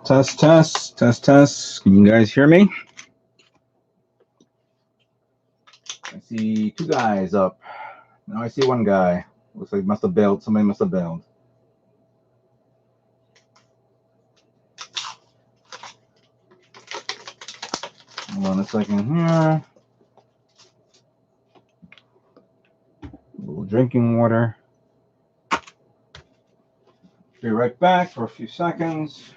Test, test, test, test. Can you guys hear me? I see two guys up. Now I see one guy. Looks like must have bailed. Somebody must have bailed. Hold on a second here. A little drinking water. Be right back for a few seconds.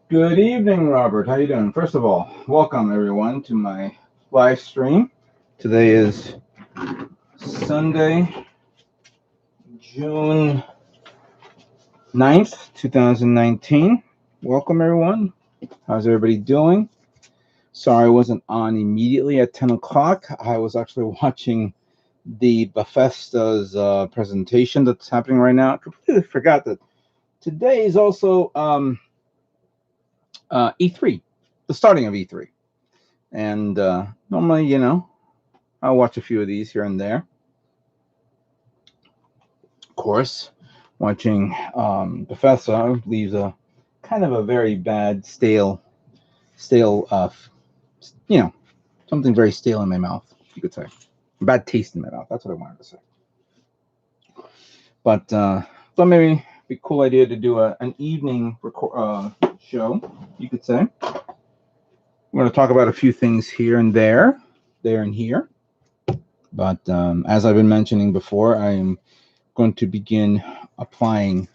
Good evening, Robert. How you doing? First of all, welcome everyone to my live stream. Today is Sunday, June 9th, 2019. Welcome everyone. How's everybody doing? Sorry I wasn't on immediately at 10 o'clock. I was actually watching the Bethesda's presentation that's happening right now. I completely forgot that today is also E3, the starting of E3. And normally, you know, I'll watch a few of these here and there. Of course, watching Bethesda leaves a kind of a very bad, stale, you know, something very stale in my mouth, you could say. A bad taste in my mouth. That's what I wanted to say. But thought maybe it'd be a cool idea to do an evening show, you could say. We're going to talk about a few things here and there and here. But as I've been mentioning before, I am going to begin applying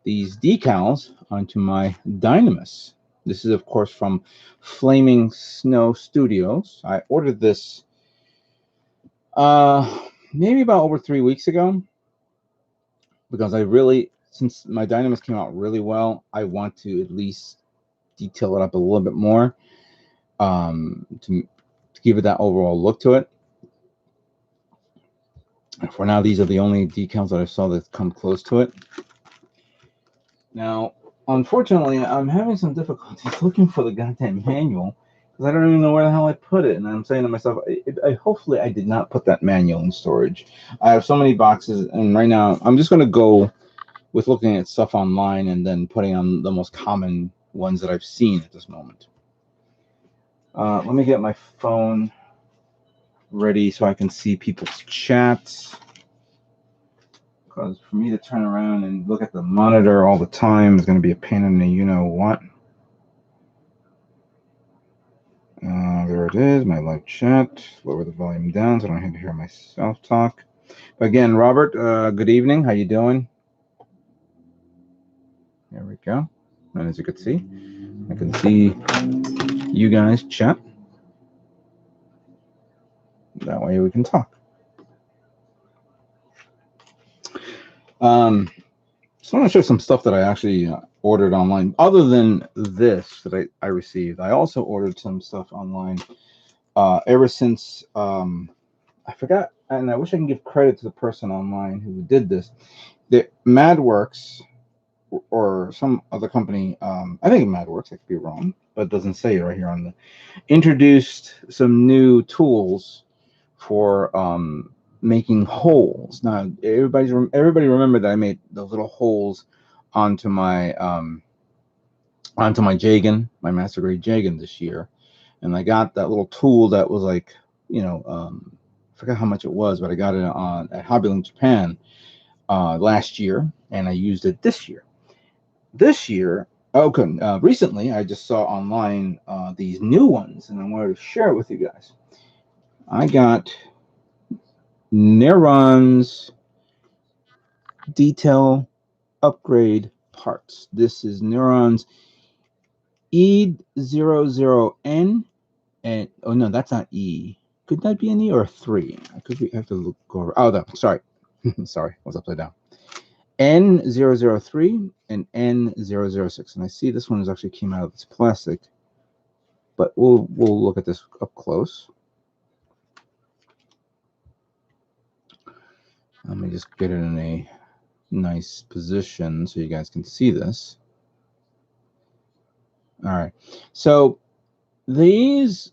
these decals onto my Dynamis. This is, of course, from Flaming Snow Studios. I ordered this maybe about over 3 weeks ago because I really, since my Dynamis came out really well, I want to at least detail it up a little bit more to give it that overall look to it. For now, these are the only decals that I saw that come close to it. Now, unfortunately, I'm having some difficulties looking for the goddamn manual because I don't even know where the hell I put it. And I'm saying to myself, hopefully I did not put that manual in storage. I have so many boxes, and right now I'm just going to go with looking at stuff online and then putting on the most common ones that I've seen at this moment. Let me get my phone ready so I can see people's chats. Because for me to turn around and look at the monitor all the time is going to be a pain in the you-know-what. There it is, my live chat. Lower the volume down so I don't have to hear myself talk. But again, Robert, good evening. How you doing? There we go. And as you can see, I can see you guys chat. That way we can talk. So I want to show some stuff that I actually ordered online. Other than this that I received, I also ordered some stuff online ever since, I forgot, and I wish I can give credit to the person online who did this. The MadWorks or some other company, I think MadWorks, I could be wrong, but it doesn't say it right here on the, introduced some new tools for making holes. Now everybody remember that I made those little holes onto my Jagan, my master grade Jagan this year, and I got that little tool that was like, you know, forgot how much it was, but I got it on at Hobbylink Japan last year, and I used it this year. This year, recently I just saw online these new ones, and I wanted to share it with you guys. I got Neuron's Detail Upgrade Parts. This is Neuron's E00N, and oh no, that's not E. Could that be an E or a 3? I could be, have to look over. Oh, that, sorry. Sorry, I was upside down. N003 and N006. And I see this one is actually came out of this plastic, but we'll look at this up close. Let me just get it in a nice position so you guys can see this. All right. So these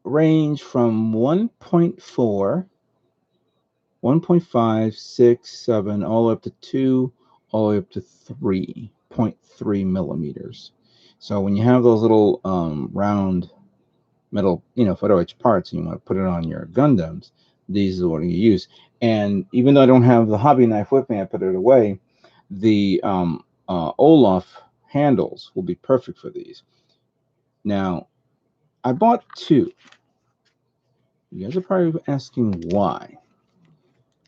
range from 1.4, 1.5, 6, 7, all the way up to 2, all the way up to 3.3 millimeters. So when you have those little round metal, photo etch parts, and you want to put it on your Gundams, these are what you use. And even though I don't have the hobby knife with me, I put it away. The Olaf handles will be perfect for these. Now, I bought 2. You guys are probably asking why.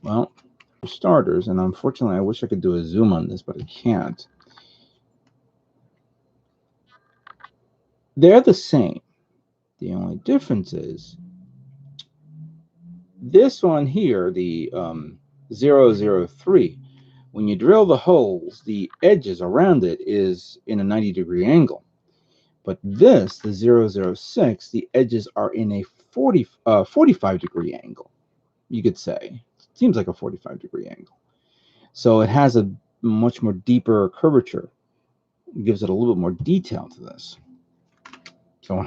Well, for starters, and unfortunately, I wish I could do a zoom on this, but I can't. They're the same. The only difference is this one here, the 003, when you drill the holes, the edges around it is in a 90-degree angle. But this, the 006, the edges are in a 45-degree angle, you could say. Seems like a 45-degree angle. So it has a much more deeper curvature. It gives it a little bit more detail to this. So,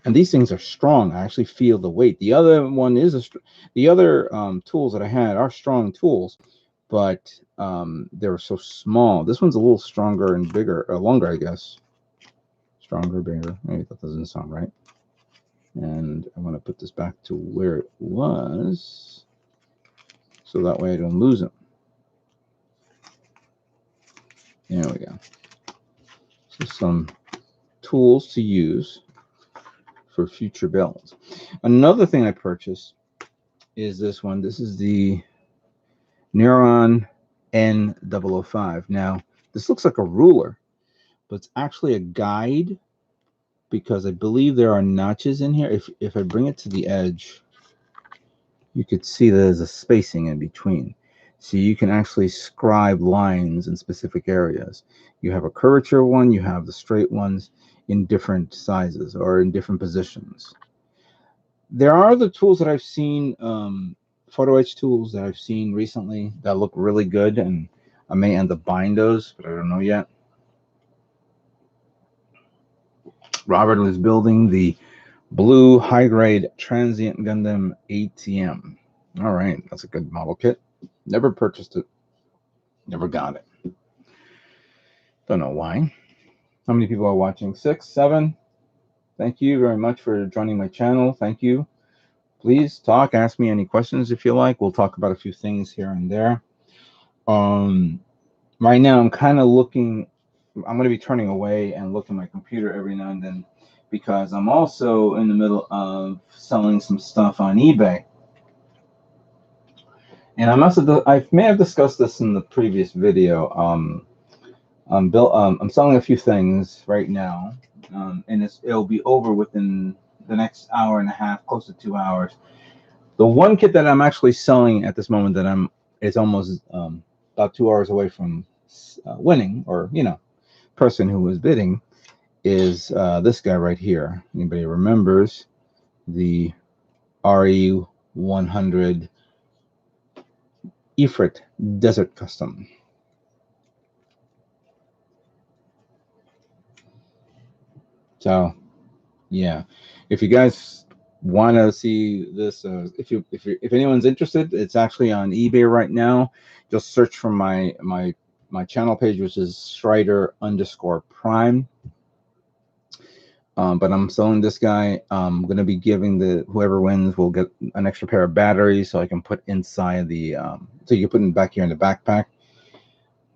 and these things are strong. I actually feel the weight. The other one is the other tools that I had are strong tools, but they're so small. This one's a little stronger and bigger, longer, I guess. Stronger, bigger. Maybe that doesn't sound right. And I want to put this back to where it was, so that way I don't lose it. There we go. So some tools to use for future builds. Another thing I purchased is this one. This is the Neuron N005. Now, this looks like a ruler, but it's actually a guide, because I believe there are notches in here. If I bring it to the edge, you could see there's a spacing in between. So you can actually scribe lines in specific areas. You have a curvature one, you have the straight ones in different sizes or in different positions. There are the tools that I've seen, photo etch tools that I've seen recently that look really good, and I may end up buying those, but I don't know yet. Robert was building the blue high-grade transient Gundam ATM. All right, that's a good model kit. Never purchased it. Never got it. Don't know why. How many people are watching? 6, 7. Thank you very much for joining my channel. Thank you. Please talk. Ask me any questions if you like. We'll talk about a few things here and there. Right now, I'm kind of looking. I'm going to be turning away and looking at my computer every now and then, because I'm also in the middle of selling some stuff on eBay. And I may have discussed this in the previous video. I'm selling a few things right now, and it'll be over within the next hour and a half, close to 2 hours. The one kit that I'm actually selling at this moment that is almost about 2 hours away from winning, or person who was bidding, is this guy right here. Anybody remembers the RE100 Ifrit Desert Custom? So, yeah, if you guys want to see this, if anyone's interested, it's actually on eBay right now. Just search for my channel page, which is Strider_prime. But I'm selling this guy. I'm going to be giving whoever wins will get an extra pair of batteries so I can put inside the, so you can put them back here in the backpack.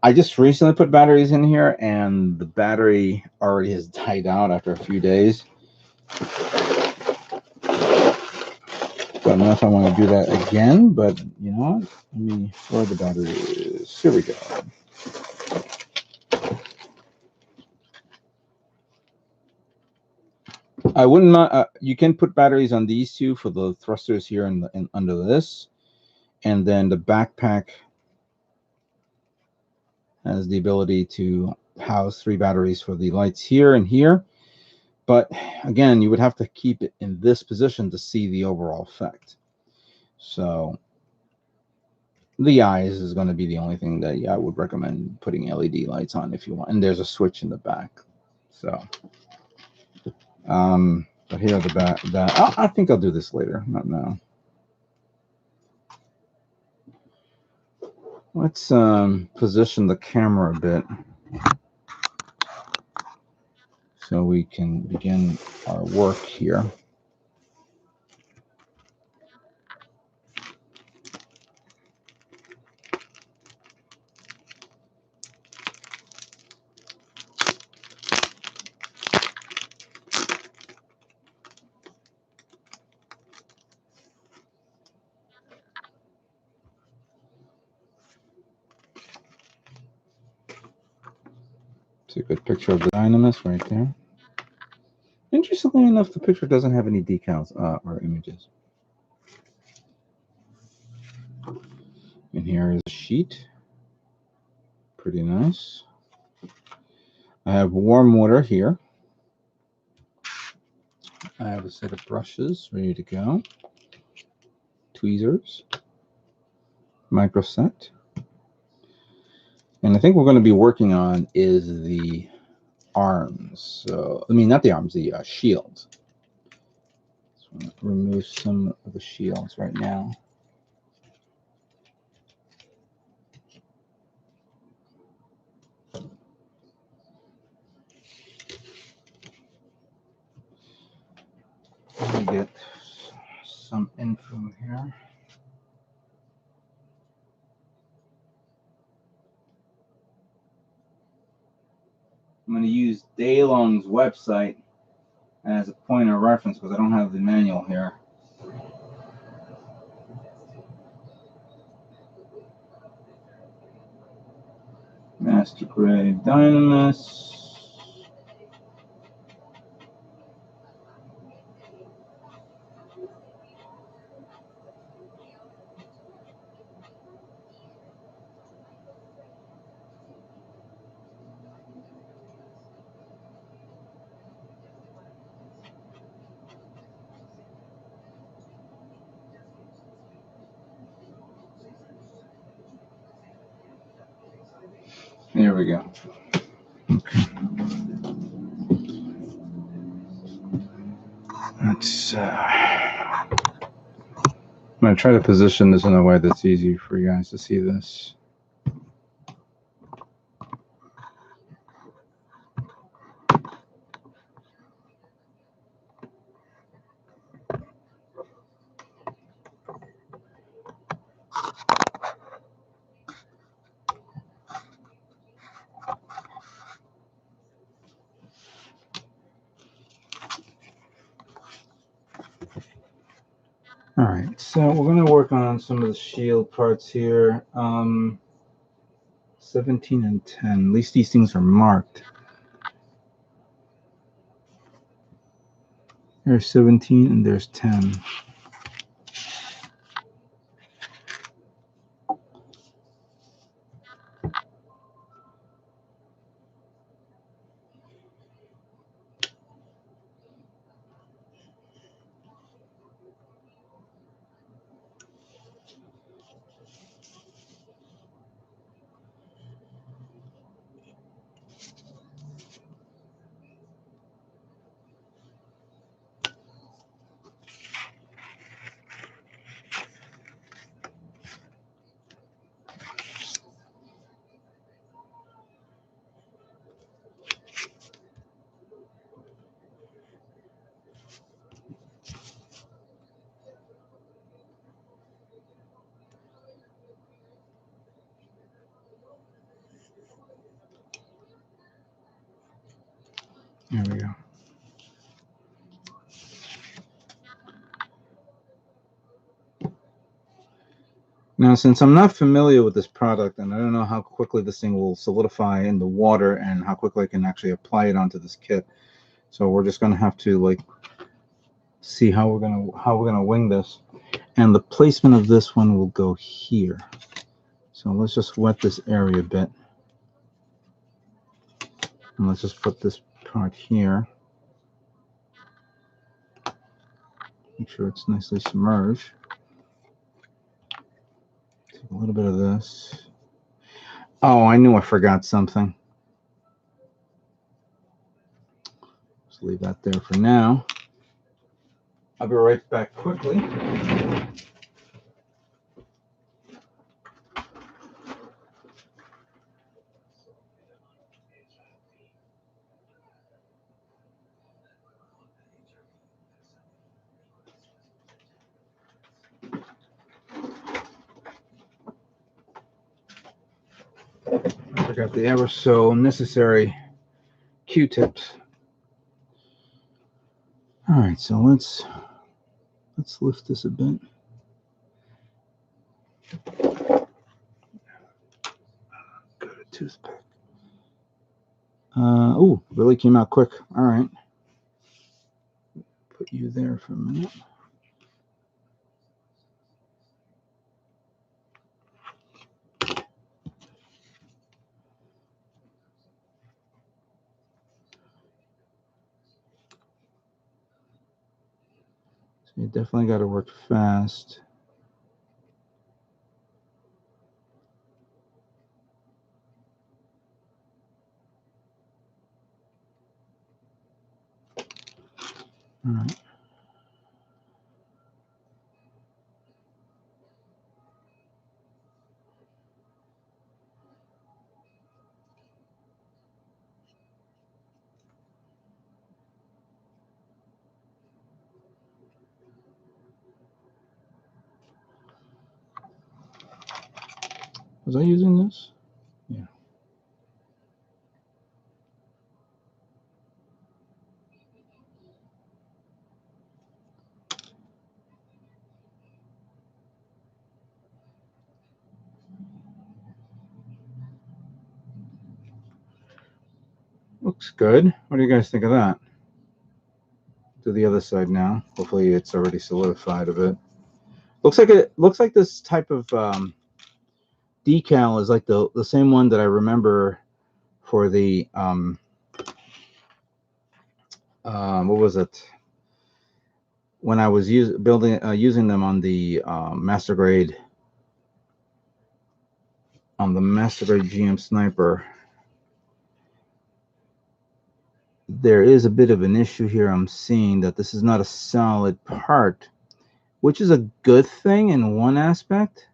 I just recently put batteries in here and the battery already has died out after a few days. Don't know if I want to do that again, but you know what? Let me, where the battery is. Here we go. I wouldn't mind. You can put batteries on these two for the thrusters here and under this, and then the backpack has the ability to house 3 batteries for the lights here and here. But again, you would have to keep it in this position to see the overall effect. So the eyes is going to be the only thing that I would recommend putting LED lights on if you want. And there's a switch in the back. So, but here are the back. I think I'll do this later, not now. Let's position the camera a bit so we can begin our work here. It's a good picture of the Dynamis right there. Interestingly enough, the picture doesn't have any decals or images. And here is a sheet. Pretty nice. I have warm water here. I have a set of brushes ready to go. Tweezers. Micro set. And I think we're going to be working on is the arms. So, I mean, not the arms, the shields. So remove some of the shields right now. Let me get some info here. I'm going to use Daylong's website as a point of reference because I don't have the manual here. Master grade Dynamis. There we go. Okay. Let's. I'm going to try to position this in a way that's easy for you guys to see this. All right, so we're going to work on some of the shield parts here. 17 and 10. At least these things are marked. There's 17 and there's 10. There we go. Now, since I'm not familiar with this product and I don't know how quickly this thing will solidify in the water and how quickly I can actually apply it onto this kit, so we're just gonna have to like see how we're gonna wing this. And the placement of this one will go here. So let's just wet this area a bit. And let's just put this part here. Make sure it's nicely submerged. Take a little bit of this. Oh, I knew I forgot something. Just leave that there for now. I'll be right back quickly. I forgot the ever so necessary Q-tips. All right, so let's lift this a bit. Good, a toothpick. Oh, really came out quick. All right. Put you there for a minute. So you definitely got to work fast. All right. Was I using this? Yeah. Looks good. What do you guys think of that? Do the other side now. Hopefully it's already solidified a bit. Looks like this type of decal is like the same one that I remember for the what was it? When I was using them on the master grade GM Sniper. There is a bit of an issue here. I'm seeing that this is not a solid part, which is a good thing in one aspect,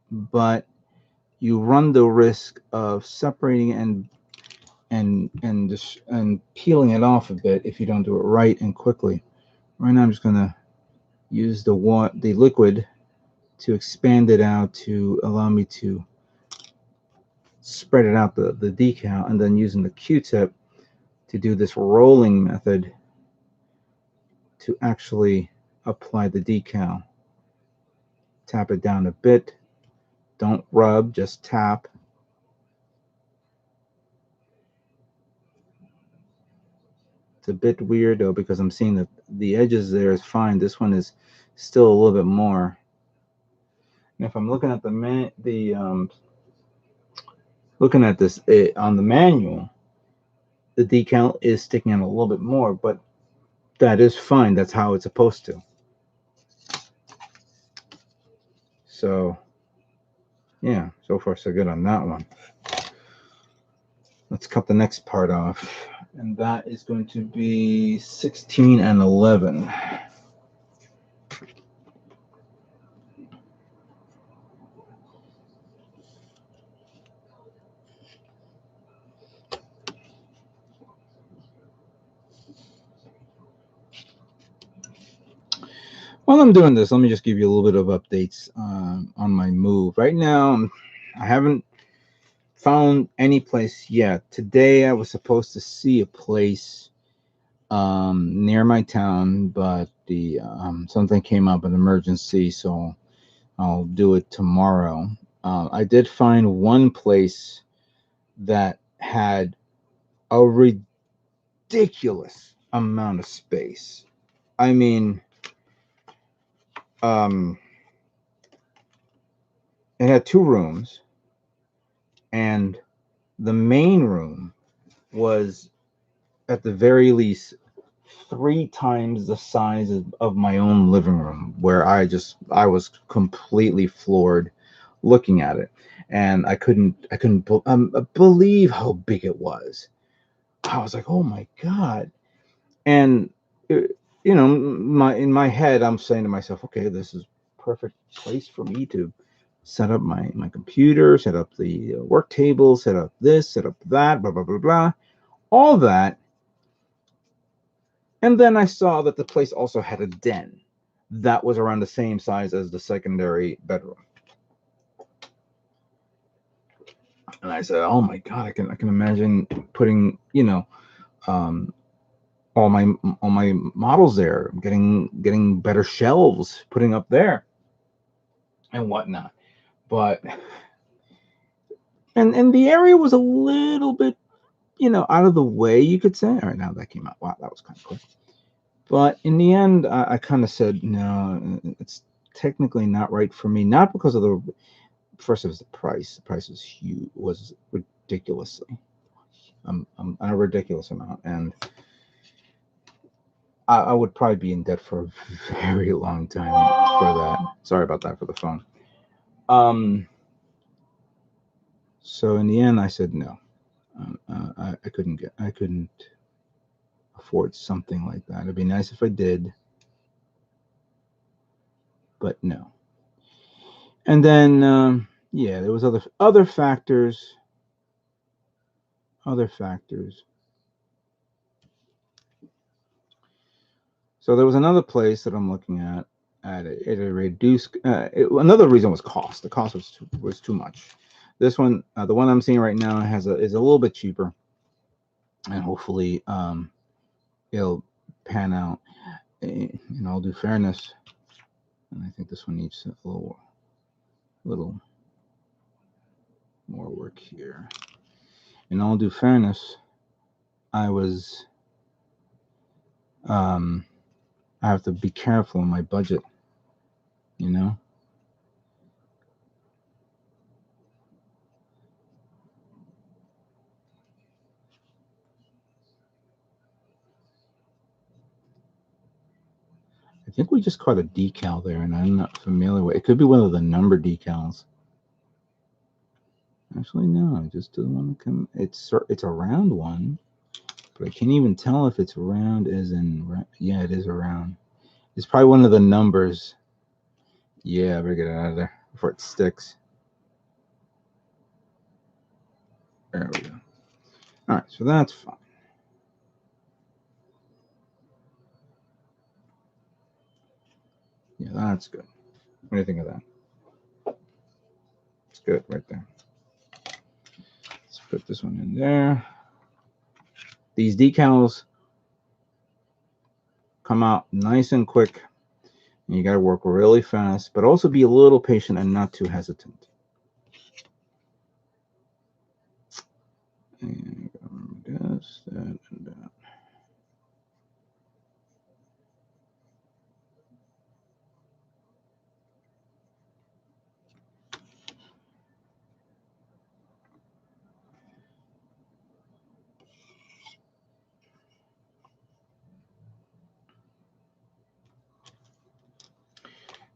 but you run the risk of separating and peeling it off a bit if you don't do it right and quickly. Right now I'm just gonna use the liquid to expand it out to allow me to spread it out the decal, and then using the Q-tip to do this rolling method to actually apply the decal. Tap it down a bit. Don't rub, just tap. It's a bit weird though because I'm seeing that the edges there is fine. This one is still a little bit more. And if I'm looking at looking at this on the manual, the decal is sticking out a little bit more, but that is fine. That's how it's supposed to. So yeah, so far so good on that one. Let's cut the next part off, and that is going to be 16 and 11. While I'm doing this, let me just give you a little bit of updates on my move. Right now, I haven't found any place yet. Today I was supposed to see a place near my town, but the something came up, an emergency, so I'll do it tomorrow. I did find one place that had a ridiculous amount of space. I mean, it had 2 rooms, and the main room was at the very least 3 times the size of my own living room, where I was completely floored looking at it, and I couldn't believe how big it was. I was like, oh my god. And you know, in my head I'm saying to myself, okay, this is perfect place for me to set up my computer, set up the work table, set up this, set up that, blah blah blah blah, all that. And then I saw that the place also had a den that was around the same size as the secondary bedroom. And I said, "Oh my god, I can imagine putting, you know, all my models there, getting better shelves, putting up there, and whatnot." But and the area was a little bit, you know, out of the way, you could say. All right, now that came out. Wow, that was kind of quick. But in the end, I kind of said, no, it's technically not right for me. Not because of the first, it was the price. The price was huge, was ridiculously, a ridiculous amount, and I would probably be in debt for a very long time for that. Sorry about that for the phone. So in the end, I said no. I couldn't afford something like that. It'd be nice if I did, but no. And then yeah, there was other factors. So there was another place that I'm looking at a reduced. Another reason was cost. The cost was too much. This one, the one I'm seeing right now, is a little bit cheaper, and hopefully it'll pan out. In all due fairness, and I think this one needs a little more work here. In all due fairness, I have to be careful in my budget, you know. I think we just caught a decal there, and I'm not familiar with it. Could be one of the number decals. Actually, no, I just didn't want to come. It's a round one, but I can't even tell if it's round as in, yeah, it is a round. It's probably one of the numbers. Yeah, I better get it out of there before it sticks. There we go. All right, so that's fine. Yeah, that's good. What do you think of that? It's good right there. Let's put this one in there. These decals come out nice and quick. And you got to work really fast, but also be a little patient and not too hesitant. And this, that, and that.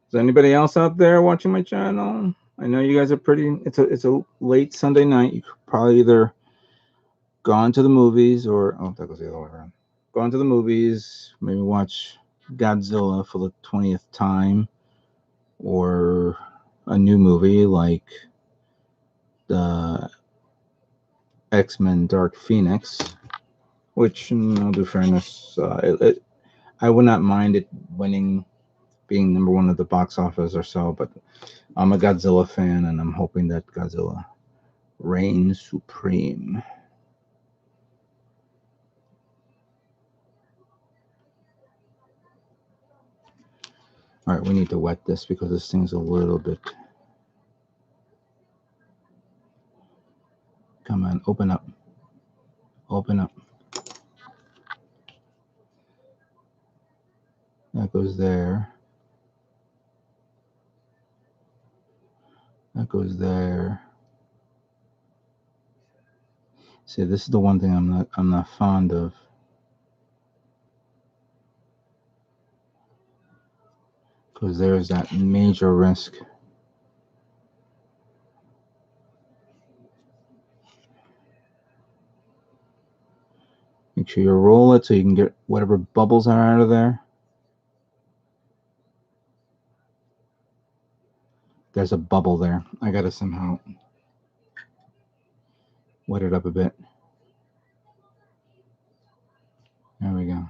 Is anybody else out there watching my channel? I know you guys are pretty. It's a late Sunday night. You could probably either gone to the movies or that goes the other way around. Gone to the movies, maybe watch Godzilla for the 20th time, or a new movie like the X-Men Dark Phoenix, which, in all due fairness, I would not mind it being number 1 at the box office or so, but I'm a Godzilla fan, and I'm hoping that Godzilla Reign supreme. All right, we need to wet this because this thing's a little bit. Come on, open up. Open up. That goes there. That goes there. See, this is the one thing I'm not fond of. Because there's that major risk. Make sure you roll it so you can get whatever bubbles are out of there. There's a bubble there. I gotta somehow wet it up a bit. There we go.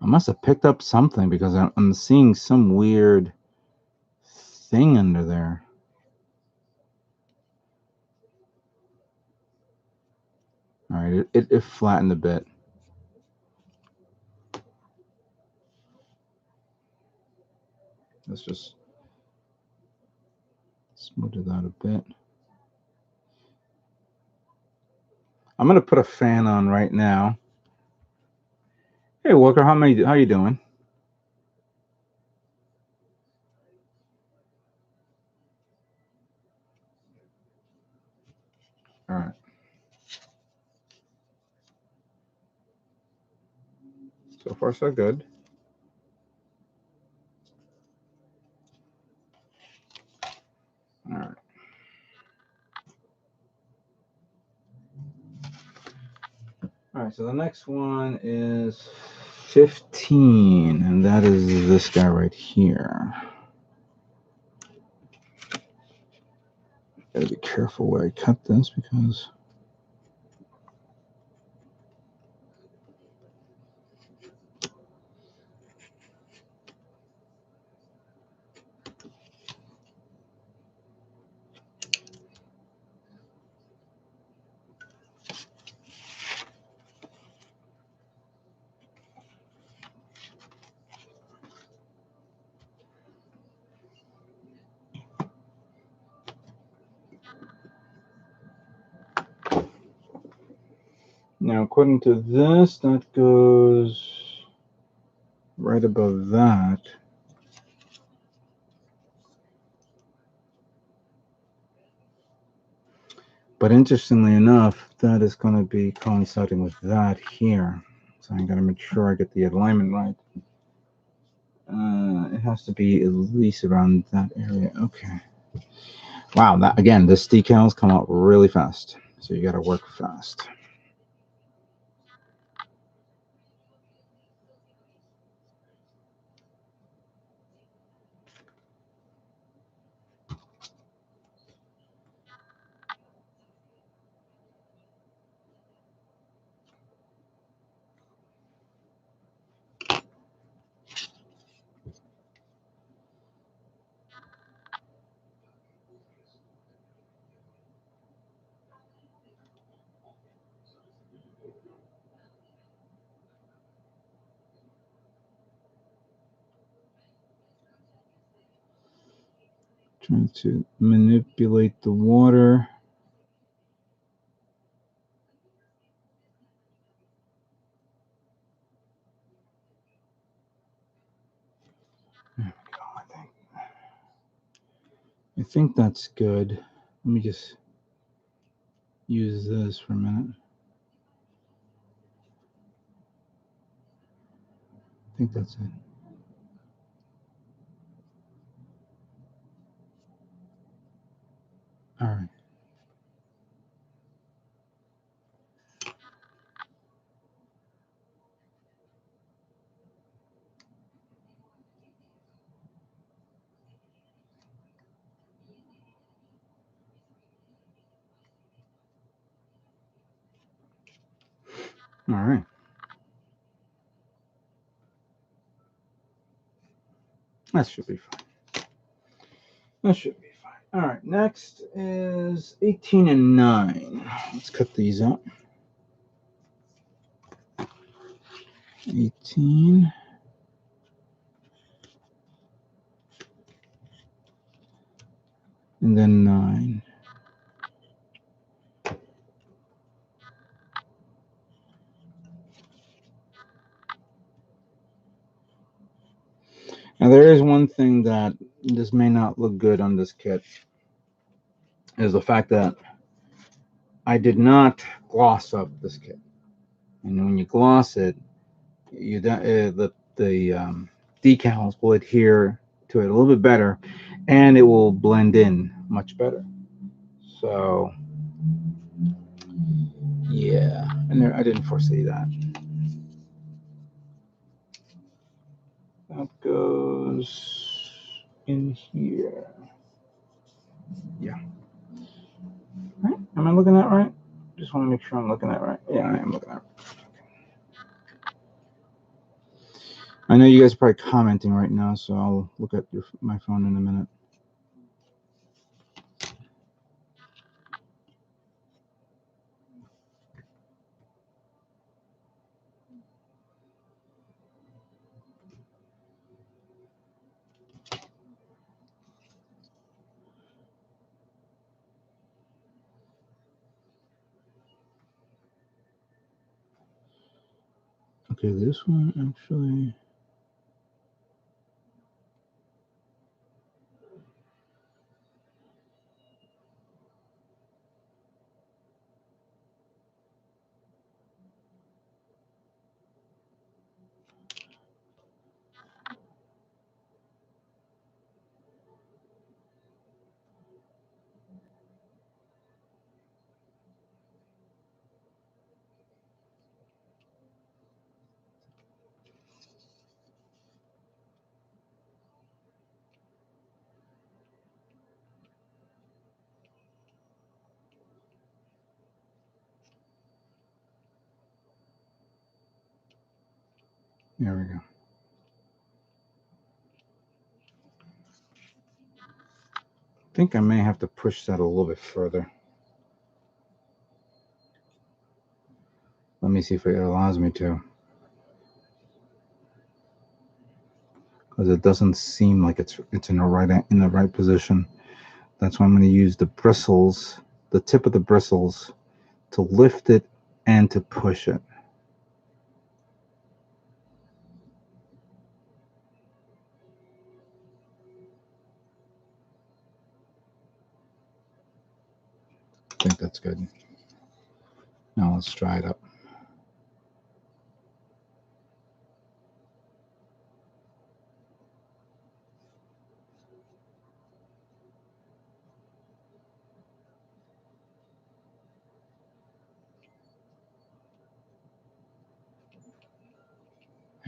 I must have picked up something because I'm seeing some weird thing under there. All right, it flattened a bit. Let's just smooth it out a bit. I'm gonna put a fan on right now. Hey Walker, how you doing? All right. So far so good. All right. All right, so the next one is 15, and that is this guy right here. Gotta be careful where I cut this because now according to this, that goes right above that. But interestingly enough, that is going to be coinciding with that here. So I got to make sure I get the alignment right. It has to be at least around that area. Okay. Wow, that again, this decals come out really fast. So you got to work fast. Trying to manipulate the water. There we go, I think that's good. Let me just use this for a minute. I think that's it. All right. All right. That should be fine. That should be fine. All right, next is 18 and 9. Let's cut these out. 18. And then 9. Now there is one thing that this may not look good on this kit, is the fact that I did not gloss up this kit. And when you gloss it, the decals will adhere to it a little bit better, and it will blend in much better. So yeah, and there, I didn't foresee that. That goes in here. Yeah. Right? Am I looking at it right? Just want to make sure I'm looking at it right. Yeah, I am looking at it. I know you guys are probably commenting right now, so I'll look at my phone in a minute. Okay, this one actually. There we go. I think I may have to push that a little bit further. Let me see if it allows me to. Because it doesn't seem like it's in the right position. That's why I'm going to use the bristles, the tip of the bristles, to lift it and to push it. I think that's good. Now let's try it up.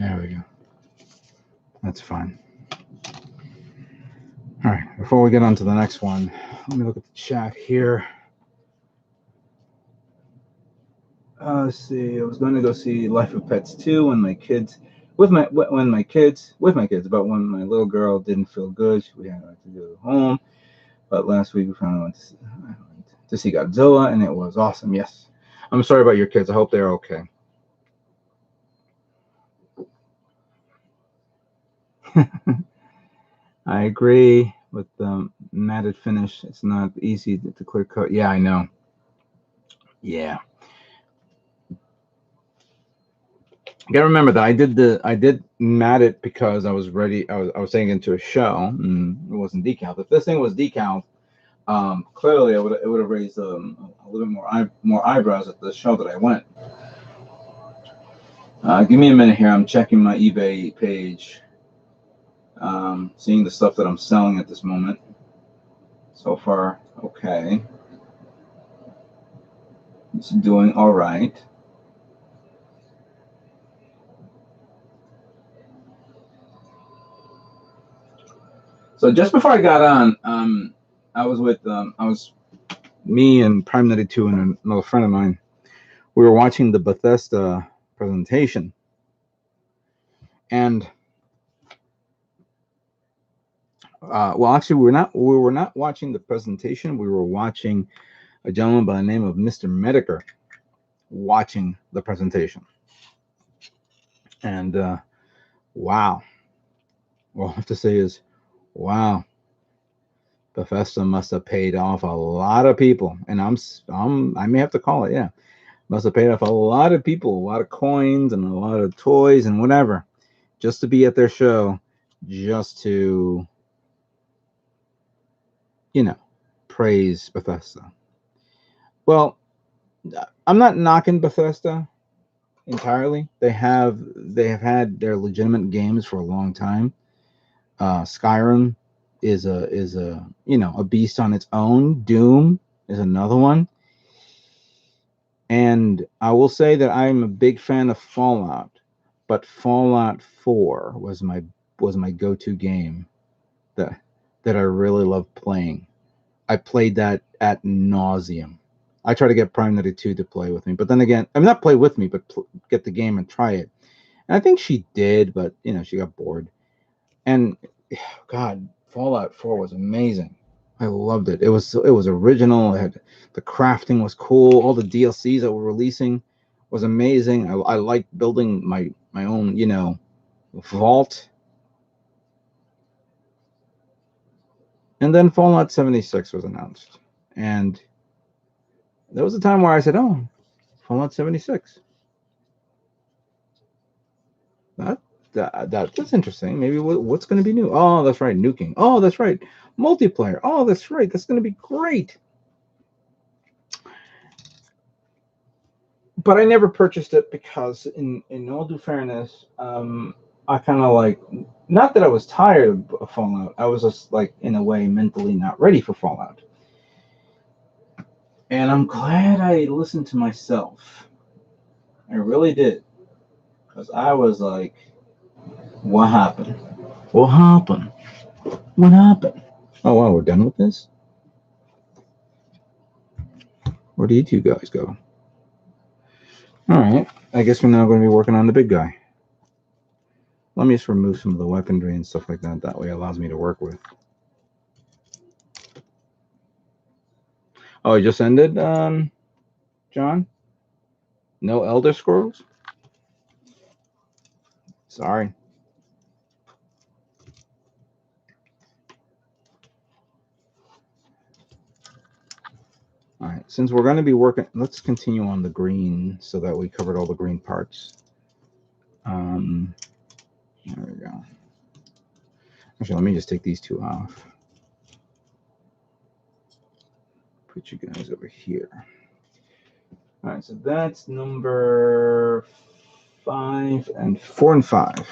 There we go. That's fine. All right, before we get on to the next one, let me look at the chat here. Let's see. I was going to go see Life of Pets 2 when my kids, but when my little girl didn't feel good, we had to go home. But last week we finally went to see Godzilla, and it was awesome. Yes, I'm sorry about your kids. I hope they're okay. I agree with the matted finish. It's not easy to clear coat. Yeah, I know. Yeah. You gotta remember that I did mat it because I was ready. I was taking it to a show, and it wasn't decaled. If this thing was decaled, clearly it would have raised a little bit more eyebrows at the show that I went. Give me a minute here. I'm checking my eBay page, seeing the stuff that I'm selling at this moment. So far, okay. It's doing all right. So just before I got on, I was with me and Prime 92 and another friend of mine. We were watching the Bethesda presentation, and Well, actually, we were not watching the presentation. We were watching a gentleman by the name of Mr. Mediker watching the presentation. And wow, all I have to say is, wow, Bethesda must have paid off a lot of people, and I may have to call it, yeah, must have paid off a lot of people, a lot of coins and a lot of toys and whatever, just to be at their show, just to, praise Bethesda. Well, I'm not knocking Bethesda entirely. They have had their legitimate games for a long time. Skyrim is a a beast on its own. Doom is another one. And I will say that I'm a big fan of Fallout, but Fallout 4 was my go-to game that I really loved playing. I played that at nauseum. I tried to get Prime 92 to play with me, but then again, I mean, not play with me, but get the game and try it. And I think she did, but she got bored. And God, Fallout 4 was amazing. I loved it. It was original. It had, the crafting was cool. All the DLCs that were releasing was amazing. I liked building my own, vault. And then Fallout 76 was announced. And there was a time where I said, "Oh, Fallout 76. That's interesting. Maybe what's going to be new? Oh, that's right, nuking. Oh, that's right, multiplayer. Oh, that's right. That's going to be great." But I never purchased it because, in all due fairness, I kind of like, not that I was tired of Fallout. I was just like, in a way, mentally not ready for Fallout. And I'm glad I listened to myself. I really did, because I was like, "What happened? What happened? What happened?" Oh wow, we're done with this. Where do you two guys go? All right, I guess we're now going to be working on the big guy. Let me just remove some of the weaponry and stuff like that. That way it allows me to work with. Oh, it just ended, John? No Elder Scrolls? Sorry. All right, since we're going to be working, let's continue on the green so that we covered all the green parts. There we go. Actually, let me just take these two off. Put you guys over here. All right, so that's number 5 and 4 and 5.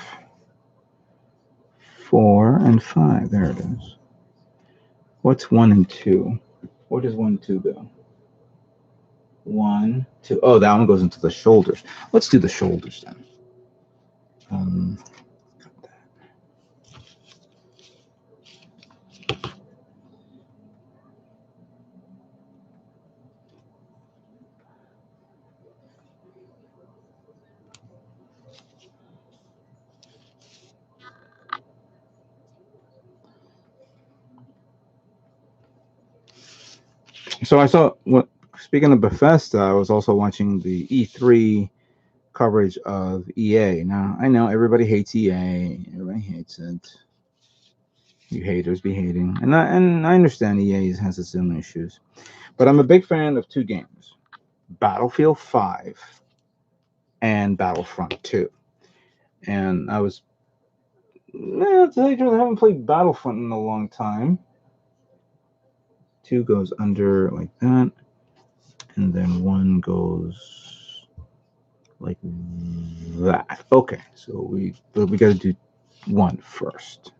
4 and 5. There it is. What's 1 and 2? Where does 1 and 2 go? 1, 2. Oh, that one goes into the shoulders. Let's do the shoulders then. So I saw, speaking of Bethesda, I was also watching the E3 coverage of EA. Now, I know everybody hates EA. Everybody hates it. You haters be hating. And I understand EA has its own issues. But I'm a big fan of 2 games, Battlefield 5 and Battlefront 2. And I was, I haven't played Battlefront in a long time. 2 goes under like that. And then 1 goes like that. Okay, so we got to do 1 first.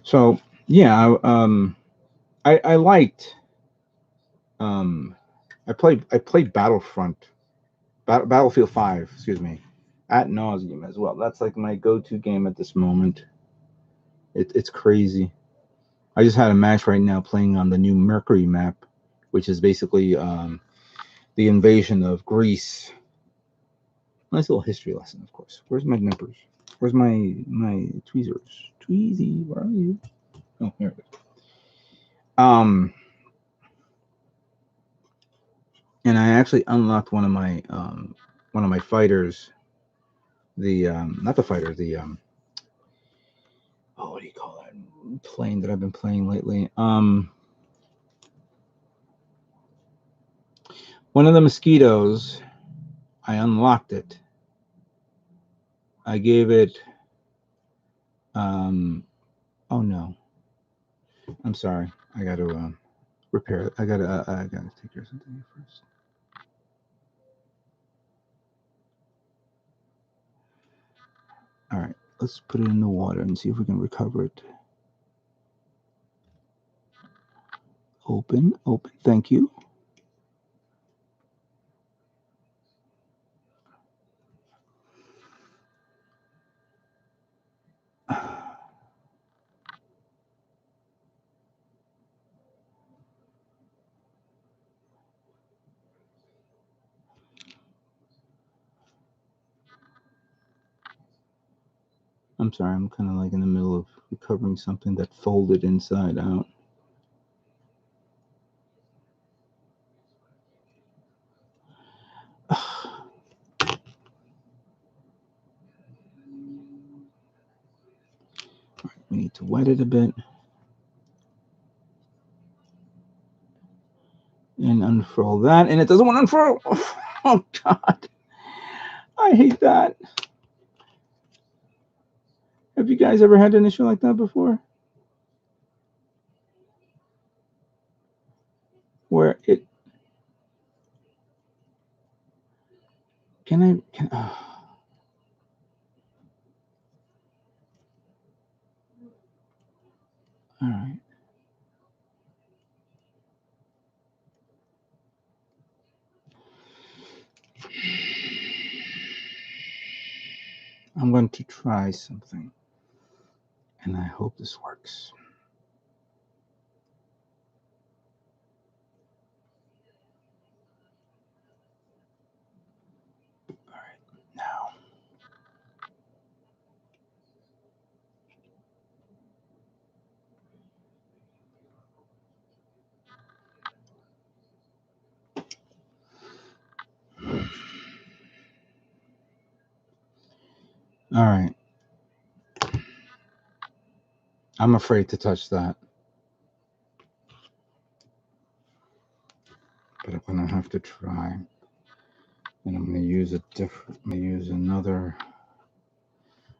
So yeah, I liked. I played Battlefield 5. Excuse me, at nauseum as well. That's like my go-to game at this moment. It's crazy. I just had a match right now playing on the new Mercury map, which is basically the invasion of Greece. Nice little history lesson, of course. Where's my numbers? Where's my tweezers? Tweezy, where are you? Oh, here it is. And I actually unlocked one of my fighters. The not the fighter, the oh, what do you call that plane that I've been playing lately? One of the mosquitoes. I unlocked it. I gave it. Oh no. I'm sorry. I got to repair it. I gotta take care of something here first. All right, let's put it in the water and see if we can recover it. Open, open. Thank you. I'm sorry, I'm kind of like in the middle of recovering something that folded inside out. We need to wet it a bit and unfurl that, and it doesn't want to unfurl. Oh God, I hate that. Have you guys ever had an issue like that before? Where it can all right. I'm going to try something, and I hope this works. All right, now. All right. I'm afraid to touch that. But I'm gonna have to try. And I'm gonna use a different, I'm gonna use another,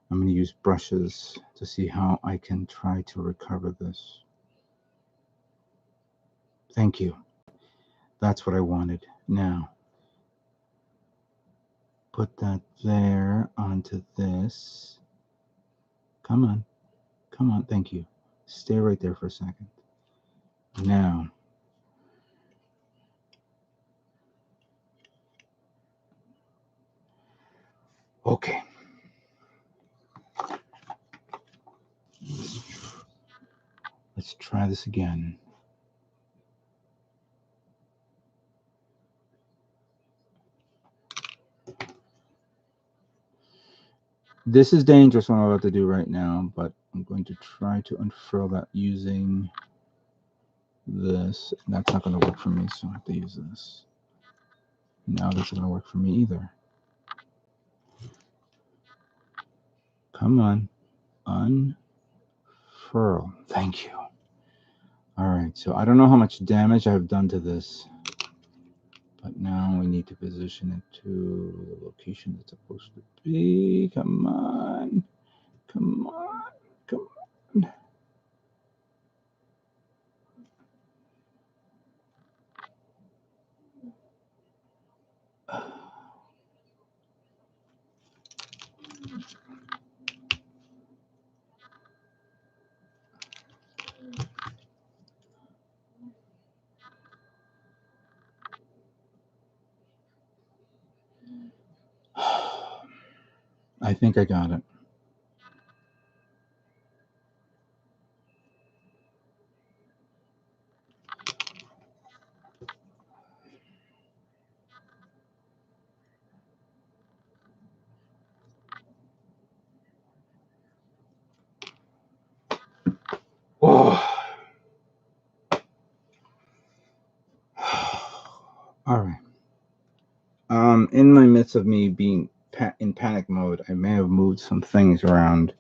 I'm gonna use brushes to see how I can try to recover this. Thank you. That's what I wanted. Now, put that there onto this. Come on. Come on. Thank you. Stay right there for a second. Now, okay. Let's try this again. This is dangerous what I'm about to do right now, but I'm going to try to unfurl that using this. That's not going to work for me, so I have to use this. Now that's not going to work for me either. Come on. Unfurl. Thank you. All right, so I don't know how much damage I've done to this, but now we need to position it to the location it's supposed to be. Come on. Come on. Come on. I think I got it. All right. In my midst of me being in panic mode, I may have moved some things around.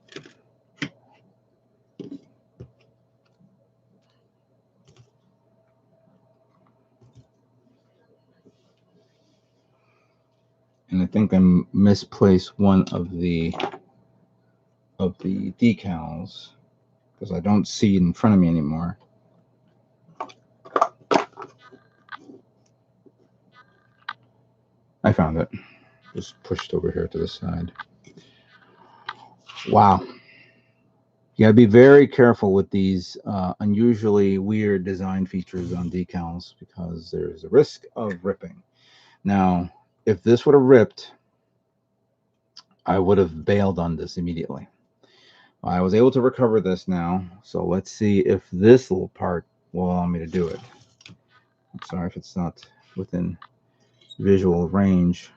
And I think I misplaced one of the decals because I don't see it in front of me anymore. I found it. Just pushed over here to the side. Wow. You gotta be very careful with these unusually weird design features on decals because there's a risk of ripping. Now, if this would have ripped, I would have bailed on this immediately. I was able to recover this now, so let's see if this little part will allow me to do it. I'm sorry if it's not within visual range.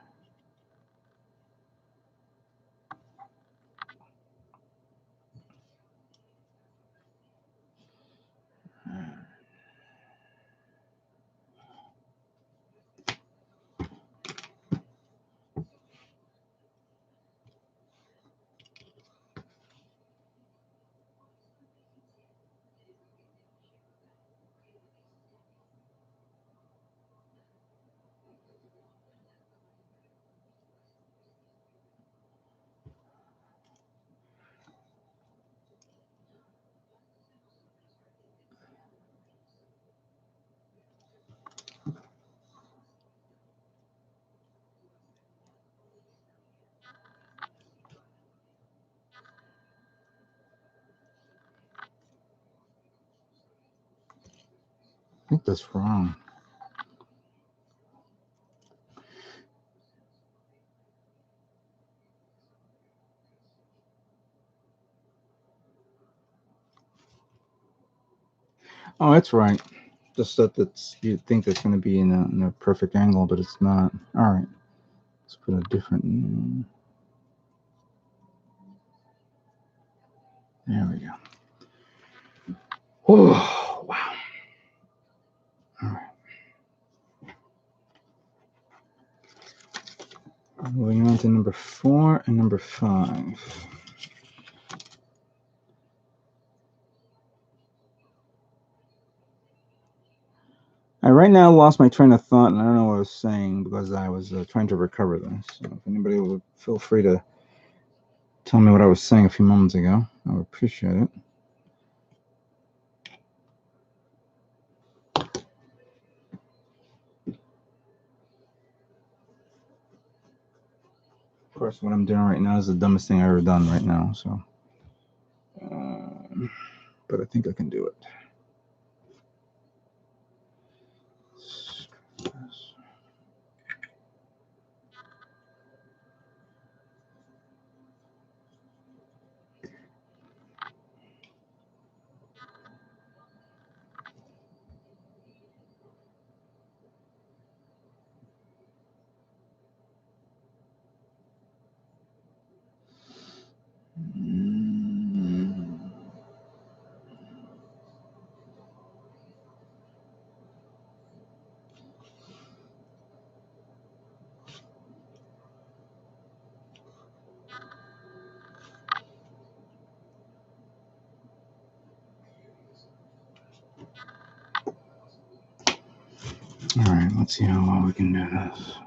I think that's wrong. Oh, that's right. Just that you think it's going to be in a perfect angle, but it's not. All right. Let's put a different. There we go. Oh, wow. All right. Moving on to number 4 and number 5. I right now lost my train of thought, and I don't know what I was saying because I was trying to recover this. So if anybody would feel free to tell me what I was saying a few moments ago, I would appreciate it. Of course, what I'm doing right now is the dumbest thing I've ever done right now. So, but I think I can do it. All right, let's see how well we can do this.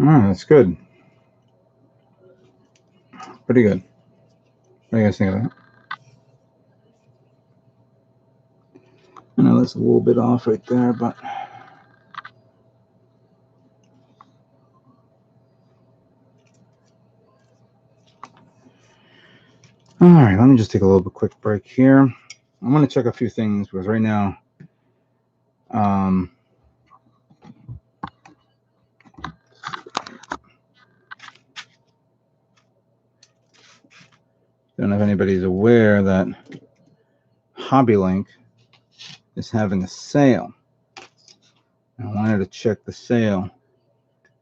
All right, that's good. Pretty good. What do you guys think of that? I know that's a little bit off right there, but let me just take a little bit quick break here. I'm going to check a few things because right now, don't know if anybody's aware that HobbyLink is having a sale. I wanted to check the sale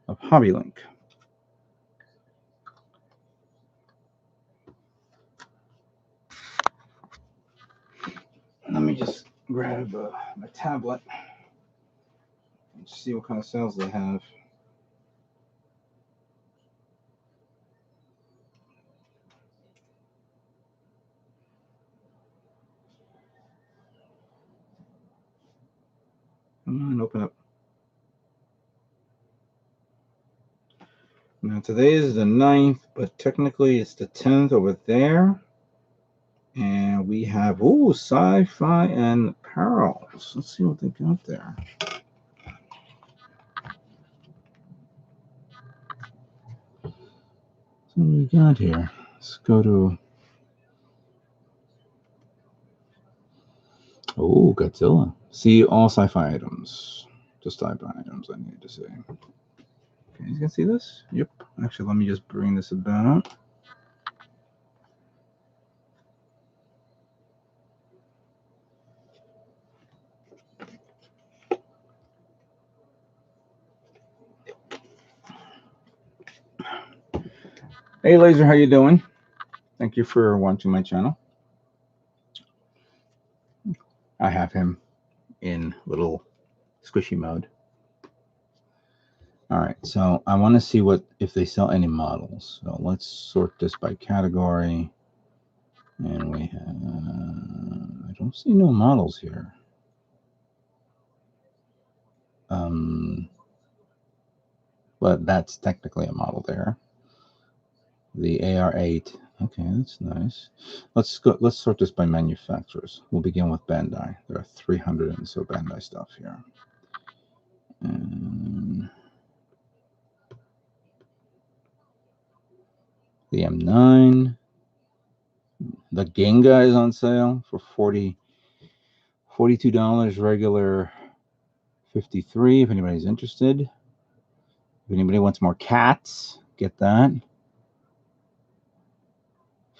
of HobbyLink. Let me just grab my tablet and see what kind of sales they have. Come on, open up. Now today is the 9th, but technically it's the 10th over there. And we have, ooh, sci-fi and apparels. Let's see what they got there. So what we got here? Let's go to, oh, Godzilla. See all sci-fi items. Just sci-fi items, I need to say. Okay, you can see this? Yep. Actually, let me just bring this about. Hey, Laser, how you doing? Thank you for watching my channel. I have him in little squishy mode. All right, so I want to see if they sell any models. So let's sort this by category. And we have, I don't see no models here. But that's technically a model there. The AR8. Okay, that's nice. Let's sort this by manufacturers. We'll begin with Bandai. There are 300 and so Bandai stuff here. And the M9. The Genga is on sale for $42, regular $53 if anybody's interested. If anybody wants more cats, get that.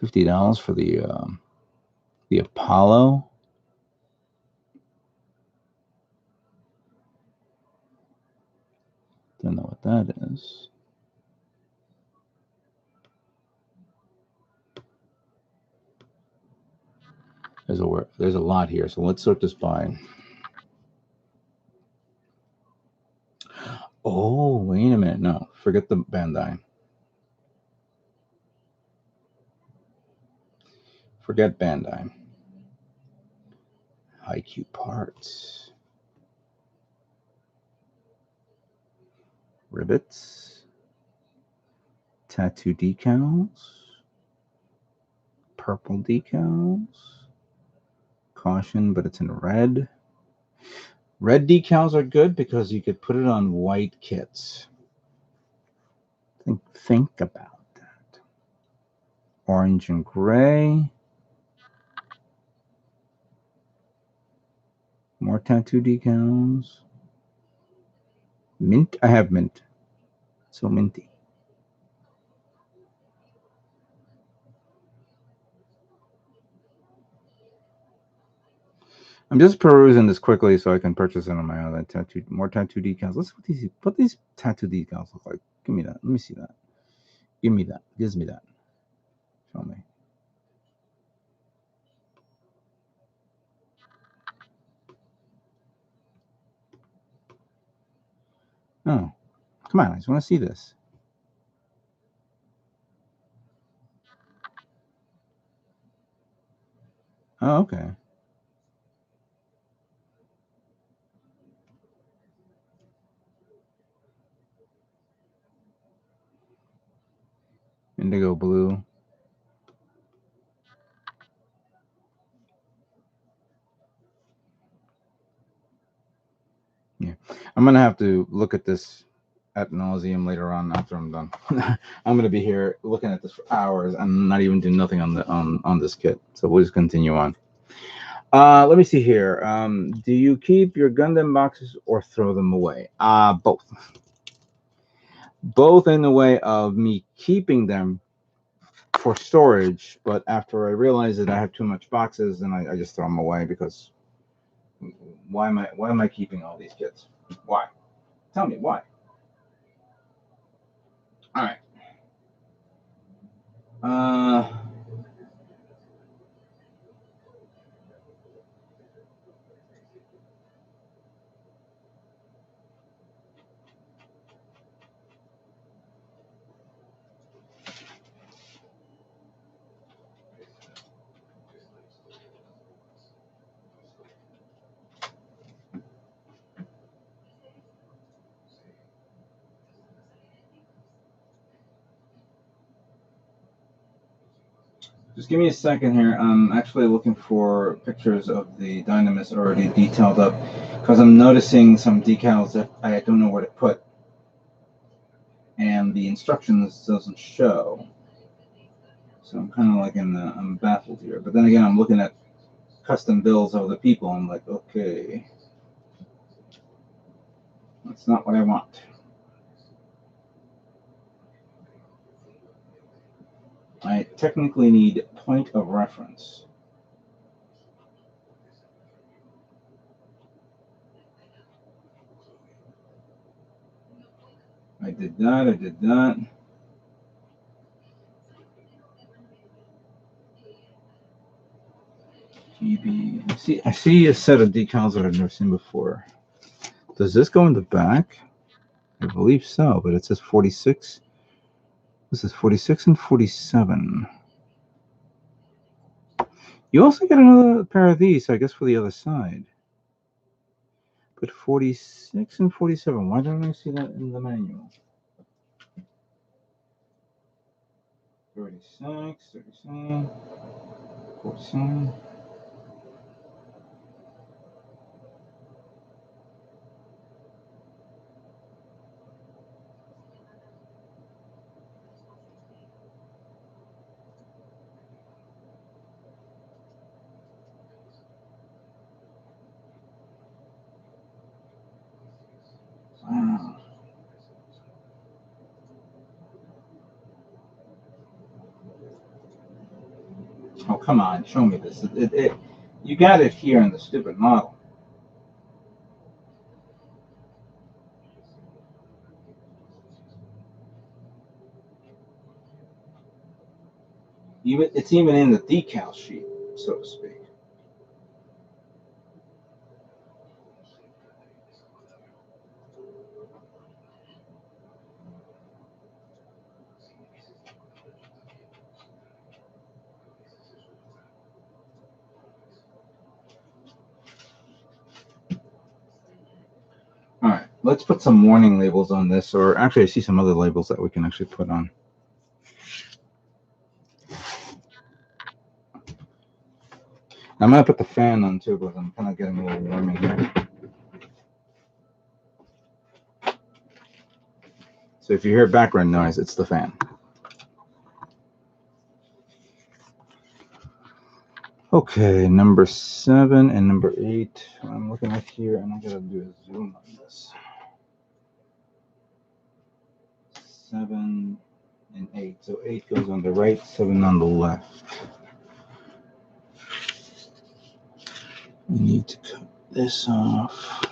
$50 for the Apollo. Don't know what that is. There's a lot here, so let's sort this by. Oh, wait a minute. No, forget the Bandai. Forget Bandai. IQ parts. Rivets. Tattoo decals. Purple decals. Caution, but it's in red. Red decals are good because you could put it on white kits. Think about that. Orange and gray. More tattoo decals. Mint. I have mint. So minty. I'm just perusing this quickly so I can purchase it on my own. More tattoo decals. Let's see what these tattoo decals look like. Give me that. Let me see that. Give me that. Gives me that. Show me. Oh, come on. I just want to see this. Oh, okay. Indigo blue. Yeah, I'm gonna have to look at this ad nauseum later on after I'm done. I'm going to be here looking at this for hours and not even do nothing on the on this kit. So we'll just continue on. Let me see here. Do you keep your Gundam boxes or throw them away? Both. Both in the way of me keeping them for storage, but after I realize that I have too much boxes, then I just throw them away, because why am I keeping all these kits? Why? Tell me why. All right. Just give me a second here. I'm actually looking for pictures of the Dynamis already detailed up, because I'm noticing some decals that I don't know where to put, and the instructions doesn't show. So I'm kind of like I'm baffled here. But then again, I'm looking at custom builds of the people. I'm like, okay, that's not what I want. I technically need point of reference. I did that. GB. I see a set of decals that I've never seen before. Does this go in the back? I believe so, but it says 46. This is 46 and 47. You also get another pair of these, I guess, for the other side. But 46 and 47, why don't I see that in the manual? 36, 37, 47. Oh, come on, show me this. You got it here in the stupid model. It's even in the decal sheet, so to speak. All right, let's put some warning labels on this, or actually I see some other labels that we can actually put on. I'm going to put the fan on too, because I'm kind of getting a little warm in here. So if you hear background noise, it's the fan. Okay, number 7 and number 8. I'm looking at here, and I'm going to do a zoom on this. 7 and 8. So 8 goes on the right, 7 on the left. We need to cut this off,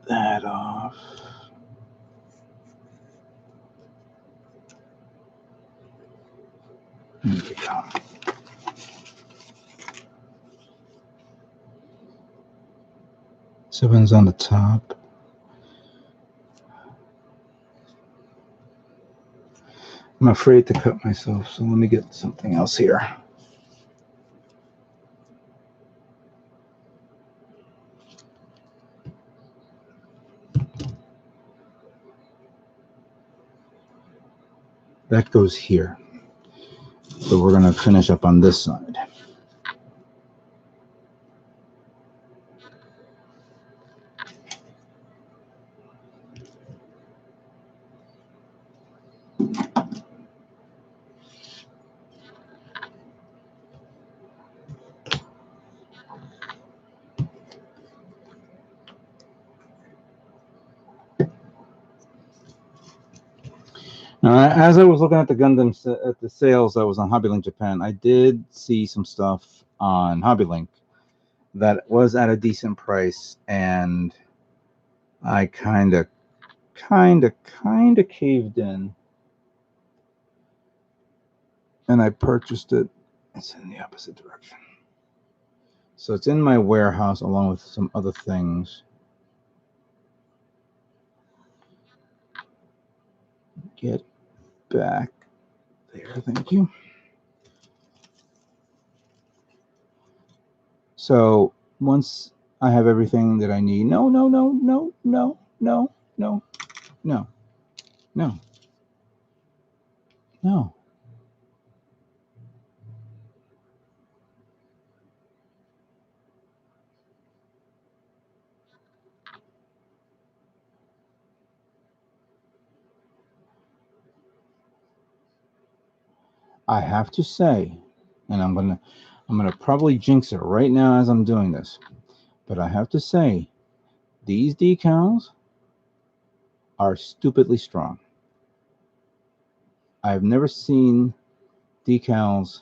that off. There we go. Seven's on the top. I'm afraid to cut myself, so let me get something else here. That goes here. So we're going to finish up on this side. Now, as I was looking at the Gundam at the sales that was on HobbyLink Japan, I did see some stuff on HobbyLink that was at a decent price, and I kind of caved in, and I purchased it. It's in the opposite direction, so it's in my warehouse along with some other things. Get back there, thank you. So once I have everything that I need, no, I have to say, and I'm gonna probably jinx it right now as I'm doing this, but I have to say, these decals are stupidly strong. I've never seen decals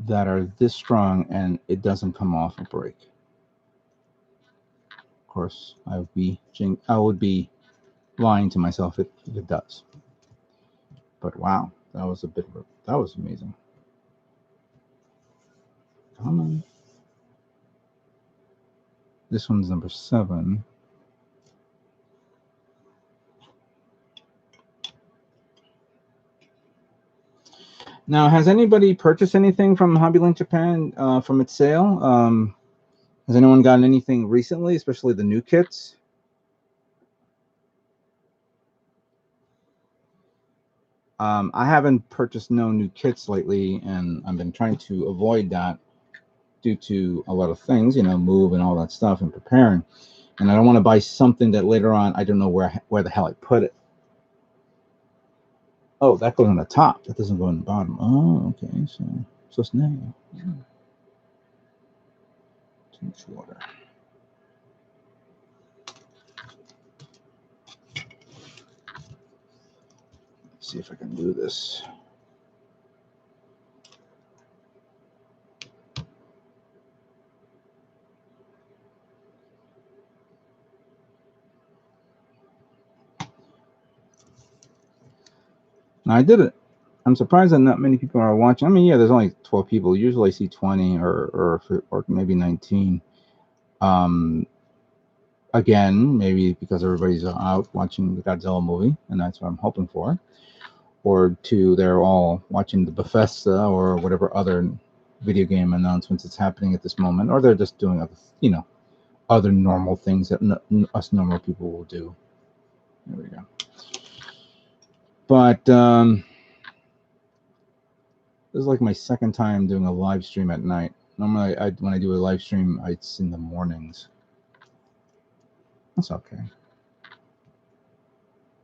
that are this strong and it doesn't come off or break. Of course, I would be lying to myself if it does. But wow, that was amazing. Come on. This one's number 7. Now, has anybody purchased anything from HobbyLink Japan from its sale? Has anyone gotten anything recently, especially the new kits? I haven't purchased no new kits lately, and I've been trying to avoid that due to a lot of things, move and all that stuff and preparing. And I don't want to buy something that later on I don't know where the hell I put it. Oh, that goes on the top. That doesn't go on the bottom. Oh, okay. So it's now. Yeah. Too much water. Let's see if I can do this. I did it. I'm surprised that not many people are watching. I mean, yeah, there's only 12 people. Usually I see 20 or maybe 19. Again, maybe because everybody's out watching the Godzilla movie, and that's what I'm hoping for. Or 2, they're all watching the Bethesda or whatever other video game announcements that's happening at this moment, or they're just doing other, other normal things that us normal people will do. There we go. But this is like my second time doing a live stream at night. Normally, when I do a live stream, it's in the mornings. That's okay.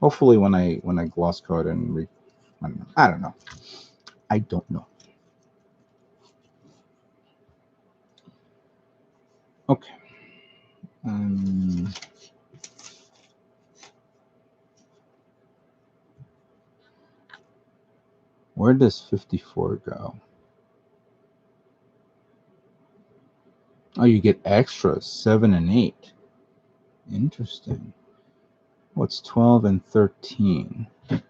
Hopefully, when I gloss code and I don't know. I don't know. Okay. Where does 54 go? Oh, you get extras, 7 and 8. Interesting. What's 12 and 13? And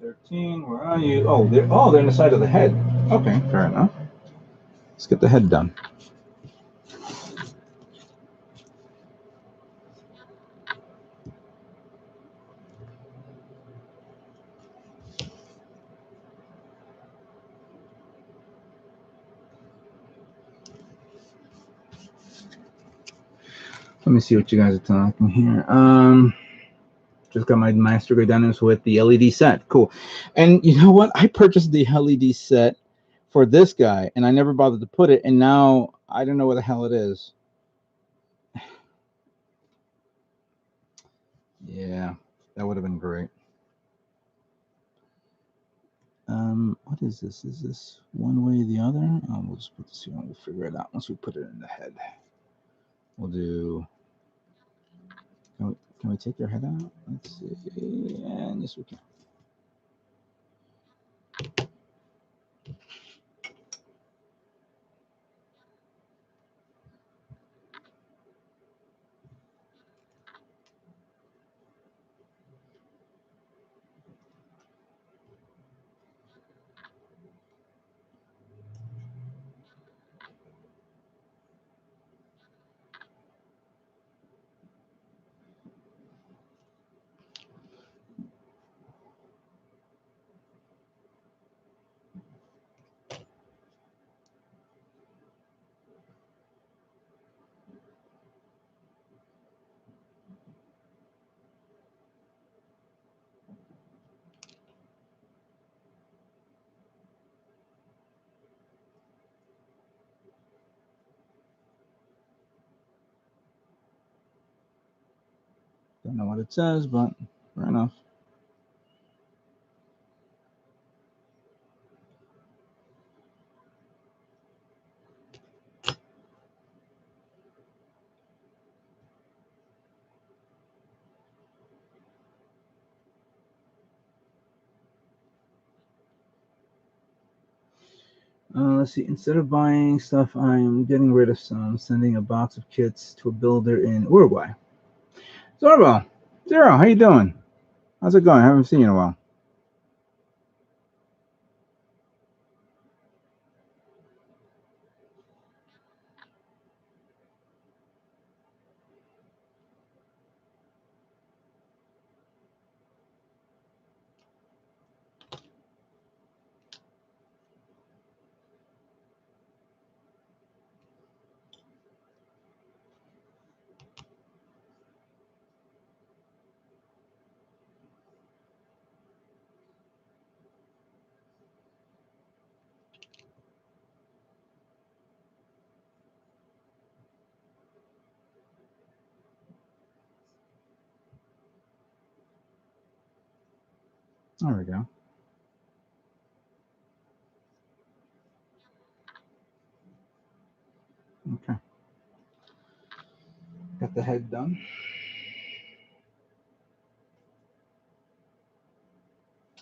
13, where are you? Oh, they're in the side of the head. Okay, fair enough. Let's get the head done. Let me see what you guys are talking here. Just got my Master Grade Dynamis with the LED set. Cool. And you know what? I purchased the LED set for this guy, and I never bothered to put it, and now I don't know where the hell it is. Yeah, that would have been great. what is this? Is this one way or the other? We'll just put this here and we'll figure it out once we put it in the head. We'll do. Can we take your head out? Let's see. And yes, we can. Don't know what it says, but fair enough. Let's see. Instead of buying stuff, I'm getting rid of some. Sending a box of kits to a builder in Uruguay. Zorbo, Zero, how you doing? How's it going? I haven't seen you in a while. There we go. Okay. Got the head done.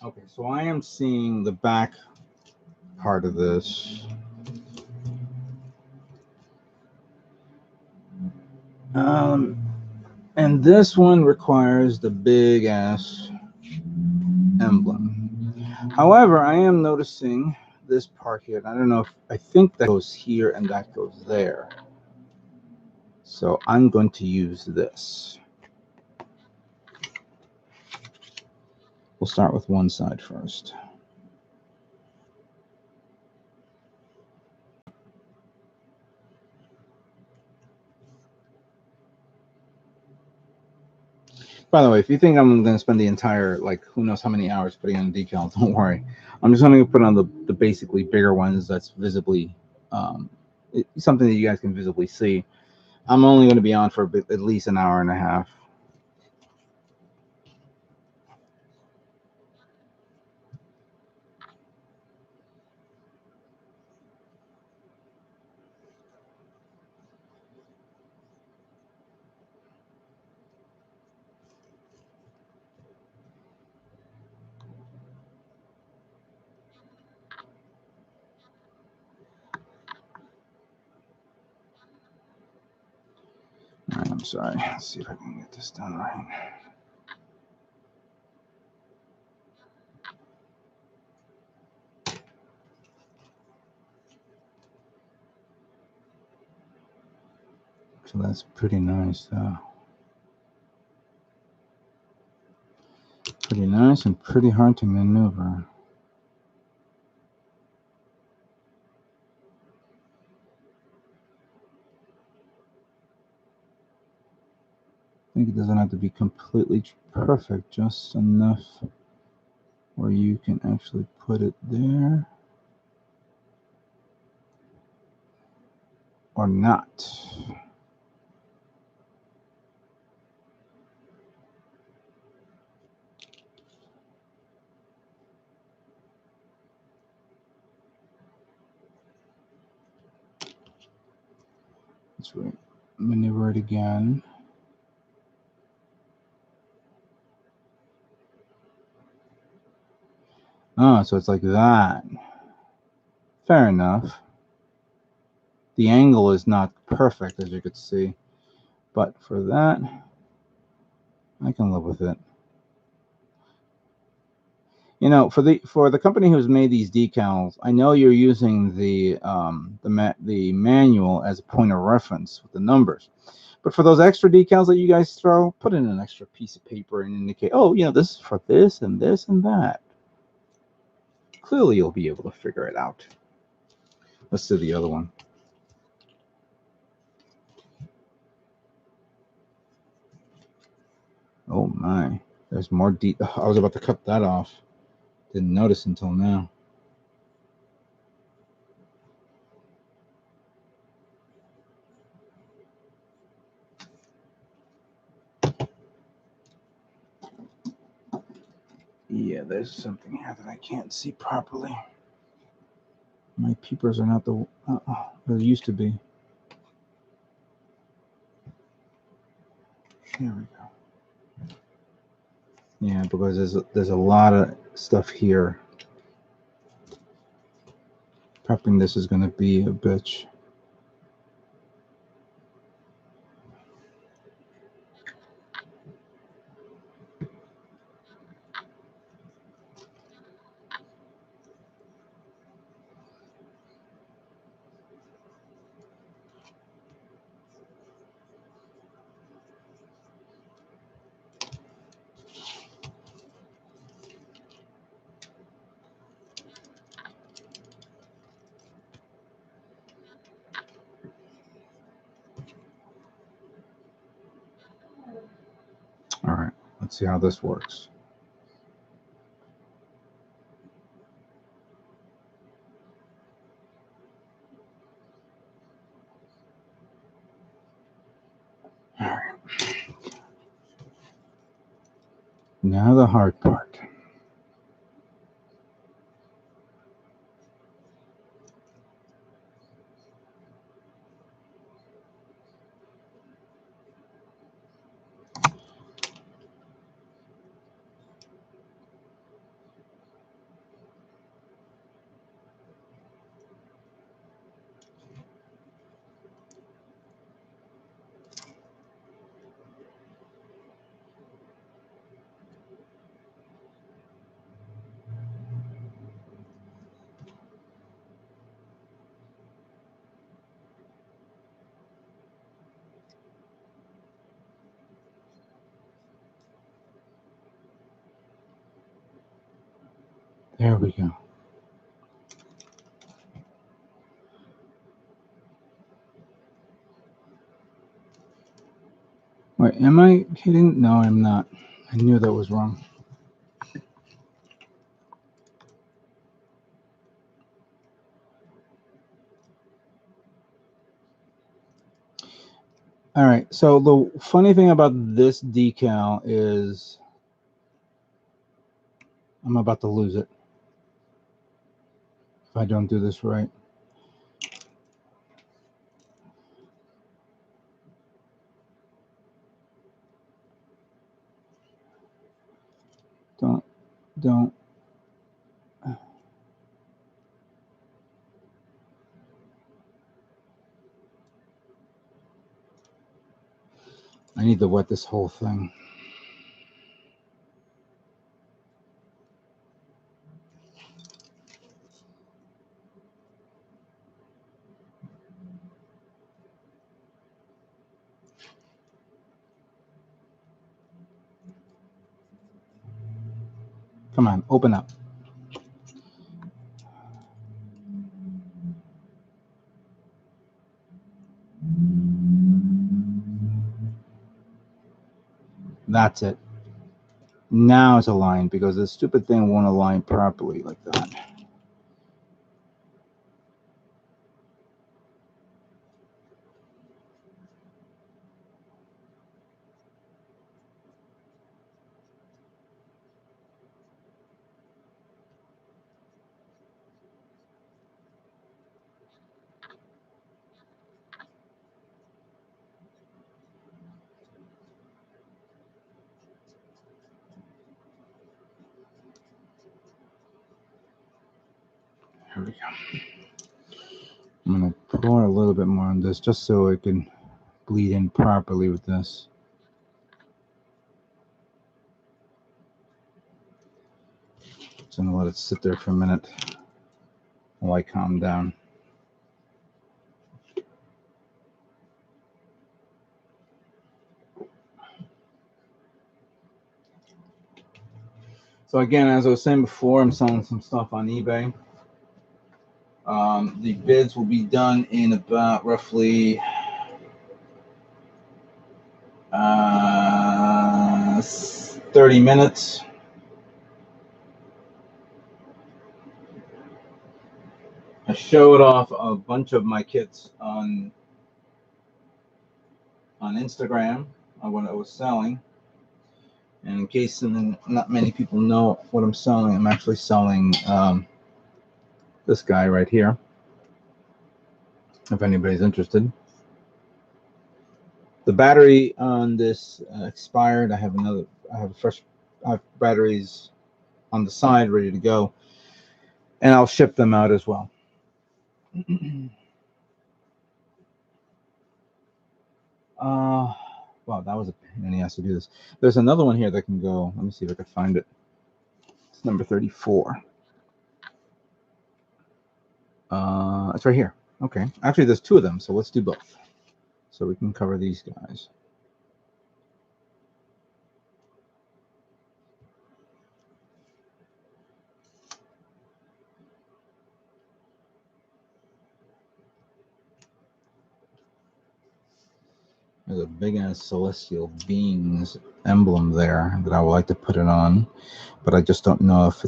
Okay, so I am seeing the back part of this. And this one requires the big ass emblem. However, I am noticing this part here. I don't know if I think that goes here and that goes there. So I'm going to use this. We'll start with one side first. By the way, if you think I'm going to spend the entire, like, who knows how many hours putting on a decal, don't worry. I'm just going to put on the basically bigger ones that's visibly, something that you guys can visibly see. I'm only going to be on for at least an hour and a half. All right, I'm sorry. Let's see if I can get this done right. So that's pretty nice, though. Pretty nice and pretty hard to maneuver. I think it doesn't have to be completely perfect, just enough where you can actually put it there or not. Let's maneuver it again. Oh, so it's like that. Fair enough. The angle is not perfect, as you could see, but for that, I can live with it. You know, for the company who's made these decals, I know you're using the manual as a point of reference with the numbers. But for those extra decals that you guys throw, put in an extra piece of paper and indicate, oh, you know, this is for this and this and that. Clearly, you'll be able to figure it out. Let's do the other one. Oh my, there's more I was about to cut that off. Didn't notice until now. Yeah, there's something here that I can't see properly. My peepers are not the they used to be. There we go. Yeah, because there's a lot of stuff here. Prepping this is going to be a bitch. All right, let's see how this works. All right. Now the hard part. There we go. Wait, am I kidding? No, I'm not. I knew that was wrong. All right, so the funny thing about this decal is I'm about to lose it if I don't do this right. Don't. I need to wet this whole thing. Come on, open up. That's it. Now it's aligned because this stupid thing won't align properly like that. Here we go. I'm going to pour a little bit more on this just so it can bleed in properly with this. Just going to let it sit there for a minute while I calm down. So again, as I was saying before, I'm selling some stuff on eBay. The bids will be done in about roughly 30 minutes. I showed off a bunch of my kits on Instagram on what I was selling. And in case not many people know what I'm selling, I'm actually selling this guy right here, if anybody's interested. The battery on this expired. I have batteries on the side ready to go, and I'll ship them out as well. Wow, that was a pain in the ass to do this. There's another one here that can go. Let me see if I can find it. It's number 34. It's right here. Okay, actually there's two of them, so let's do both so we can cover these guys. There's a big ass celestial beings emblem there that I would like to put it on, but I just don't know if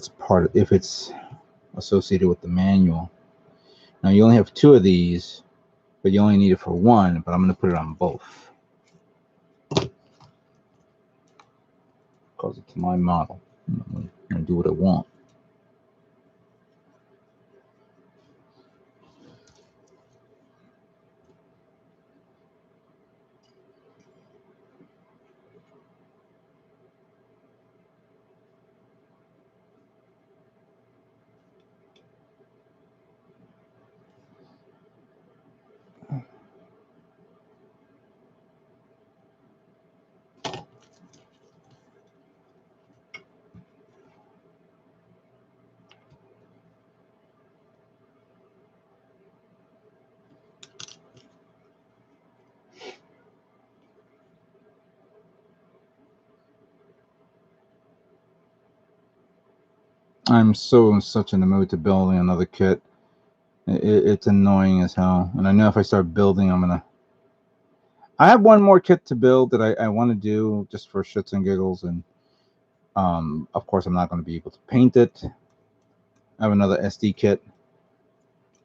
it's associated with the manual. Now you only have two of these, but you only need it for one, but I'm going to put it on both because it's my model. I'm going to do what I want. I'm so in such in the mood to building another kit. It's annoying as hell, and I know if I start building, I have one more kit to build that I want to do just for shits and giggles, and of course I'm not going to be able to paint it. I have another SD kit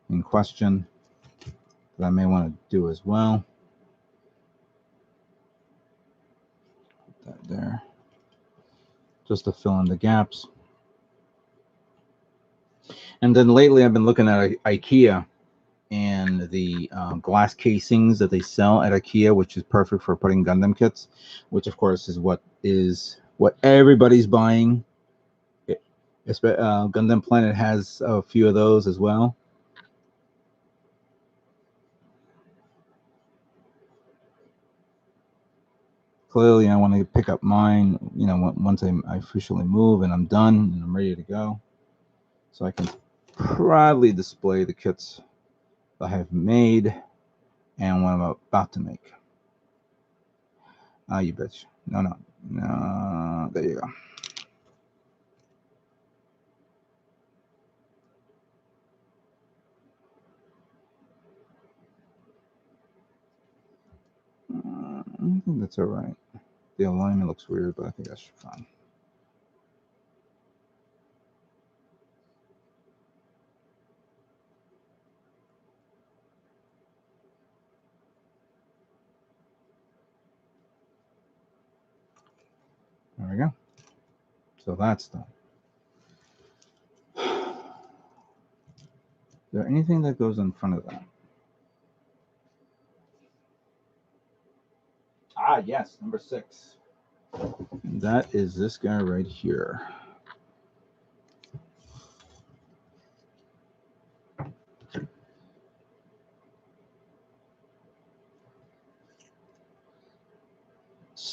in question that I may want to do as well. Put that there, just to fill in the gaps. And then lately I've been looking at IKEA and the glass casings that they sell at IKEA, which is perfect for putting Gundam kits, which of course is what everybody's buying. Gundam Planet has a few of those as well. Clearly, I want to pick up mine, once I officially move and I'm done and I'm ready to go, so I can proudly display the kits I have made and what I'm about to make. You bitch. No. There you go. I think that's all right. The alignment looks weird, but I think that's fine. There we go. So that's done. Is there anything that goes in front of that? Yes, number 6. And that is this guy right here.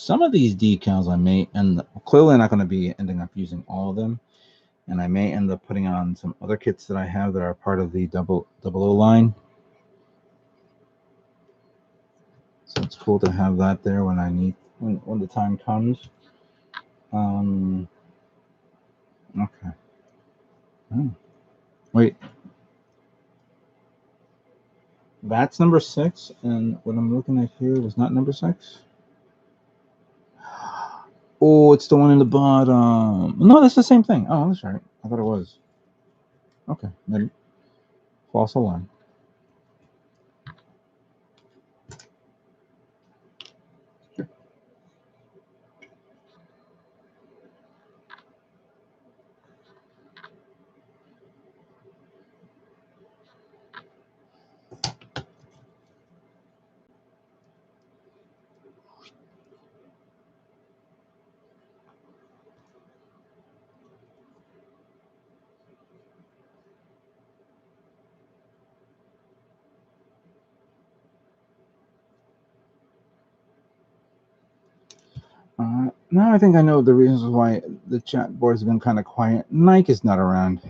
some of these decals I may end up, clearly not going to be ending up using all of them, and I may end up putting on some other kits that I have that are part of the 000 line. So it's cool to have that there when I need, when the time comes. Okay. Oh. Wait. That's number 6, and what I'm looking at here was not number 6. Oh, it's the one in the bottom. No, that's the same thing. Oh, that's right. I thought it was. Okay, then false alarm. Now I think I know the reasons why the chat board has been kind of quiet. Nike is not around.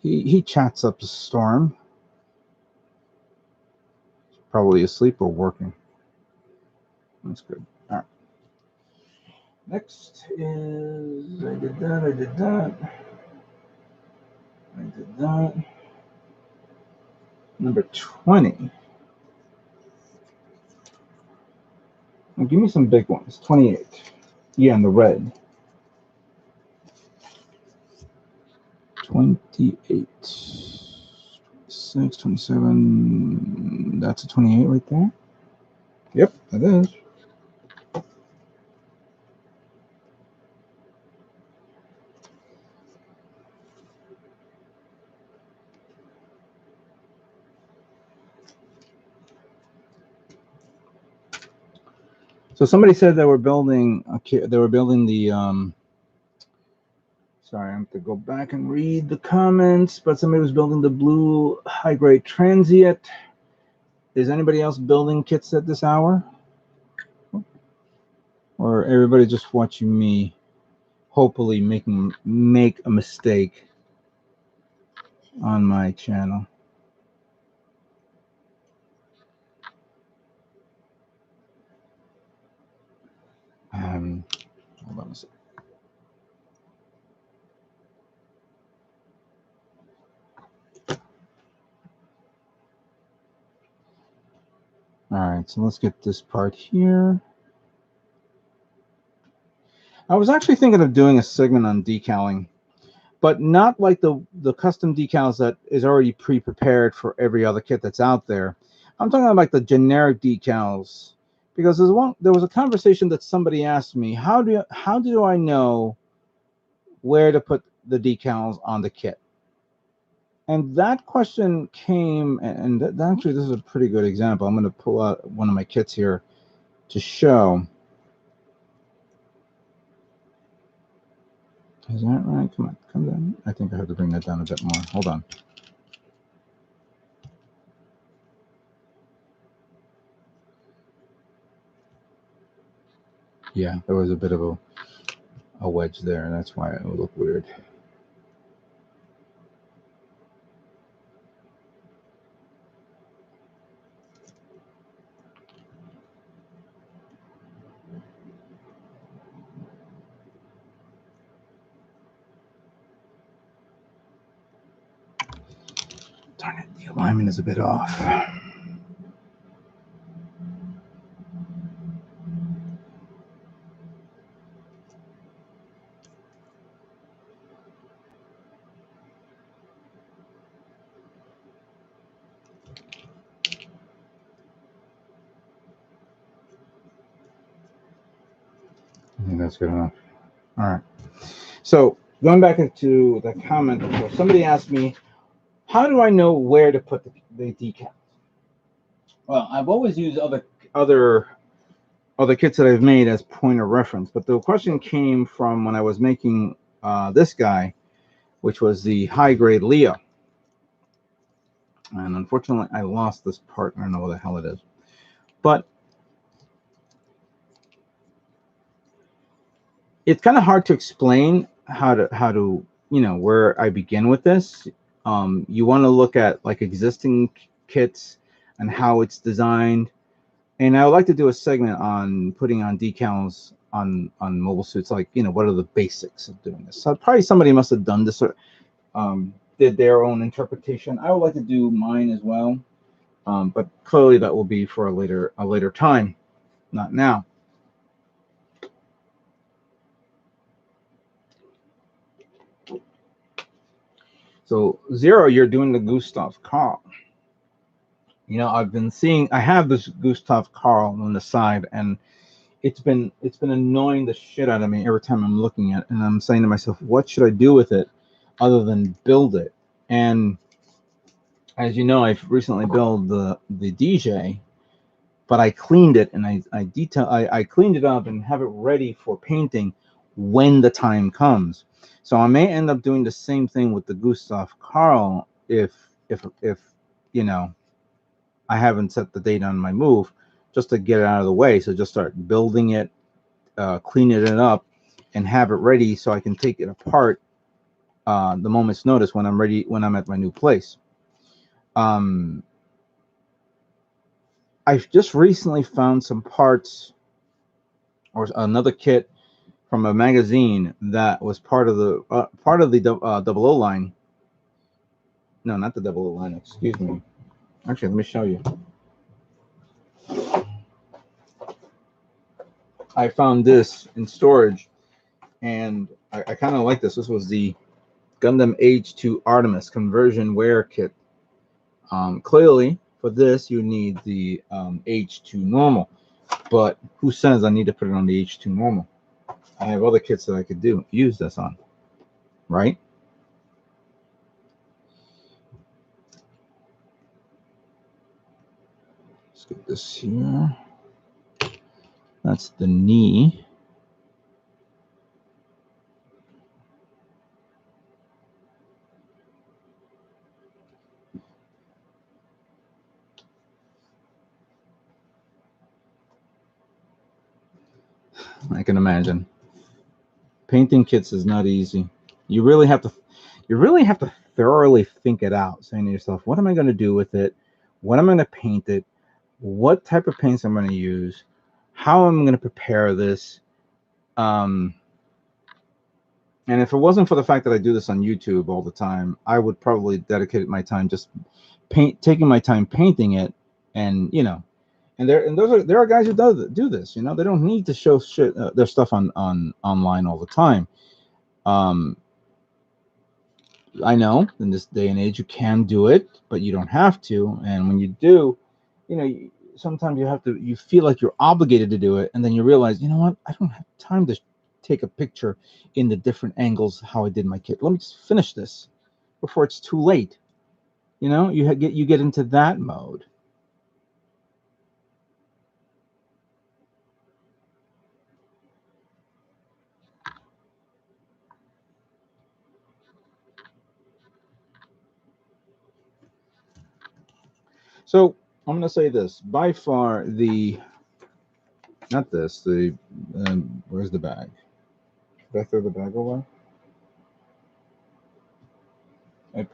He chats up a storm. He's probably asleep or working. That's good. All right. Next is I did that. Number 20. Now give me some big ones. 28. Yeah, in the red. 28. 26, 27. That's a 28 right there. Yep, that is. So somebody said they were building the sorry, I have to go back and read the comments, but somebody was building the blue high-grade transient. Is anybody else building kits at this hour? Or everybody just watching me hopefully make a mistake on my channel? Hold on a second. All right, so let's get this part here. I was actually thinking of doing a segment on decaling, but not like the custom decals that is already pre-prepared for every other kit that's out there. I'm talking about like the generic decals, because there was a conversation that somebody asked me, how do I know where to put the decals on the kit? And that question came, and actually this is a pretty good example. I'm going to pull out one of my kits here to show. Is that right? Come on, come down. I think I have to bring that down a bit more. Hold on. Yeah, there was a bit of a wedge there. That's why it would look weird. Darn it, the alignment is a bit off. I think that's good enough. All right. So going back into the comment, somebody asked me, how do I know where to put the decals? Well, I've always used other kits that I've made as point of reference, but the question came from when I was making this guy, which was the high-grade Leo. And unfortunately, I lost this part. I don't know what the hell it is. But it's kind of hard to explain how to you know, where I begin with this. You want to look at like existing kits and how it's designed, and I would like to do a segment on putting on decals on mobile suits. Like, you know, what are the basics of doing this? So probably somebody must have done this or did their own interpretation. I would like to do mine as well, but clearly that will be for a later time, not now. So Zero, you're doing the Gustav Karl. You know, I have this Gustav Karl on the side, and it's been annoying the shit out of me every time I'm looking at it, and I'm saying to myself, what should I do with it other than build it? And as you know, I've recently built the DJ, but I cleaned it and I cleaned it up and have it ready for painting when the time comes. So I may end up doing the same thing with the Gustav Karl if you know, I haven't set the date on my move, just to get it out of the way. So just start building it, cleaning it up, and have it ready so I can take it apart the moment's notice when I'm ready, when I'm at my new place. I've just recently found some parts or another kit from a magazine that was part of the 00 line. No, not the 00 line. Excuse me. Actually, let me show you. I found this in storage, and I kind of like this. This was the Gundam H2 Artemis conversion wear kit. Clearly, for this, you need the H2 normal, but who says I need to put it on the H2 normal? I have other kits that I could use this on, right? Let's get this here. That's the knee. I can imagine. Painting kits is not easy. You really have to thoroughly think it out, saying to yourself, what am I going to do with it? What am I going to paint it? What type of paints I'm going to use? How am I going to prepare this? And if it wasn't for the fact that I do this on YouTube all the time, I would probably dedicate my time just taking my time painting it, and you know, and there are guys who do this. You know, they don't need to show their stuff on online all the time. I know in this day and age you can do it, but you don't have to. And when you do, you know, sometimes you feel like you're obligated to do it, and then you realize, you know what, I don't have time to take a picture in the different angles how I did my kit. Let me just finish this before it's too late. You know, you get into that mode. So I'm going to say this. By far, not this, where's the bag? Did I throw the bag away?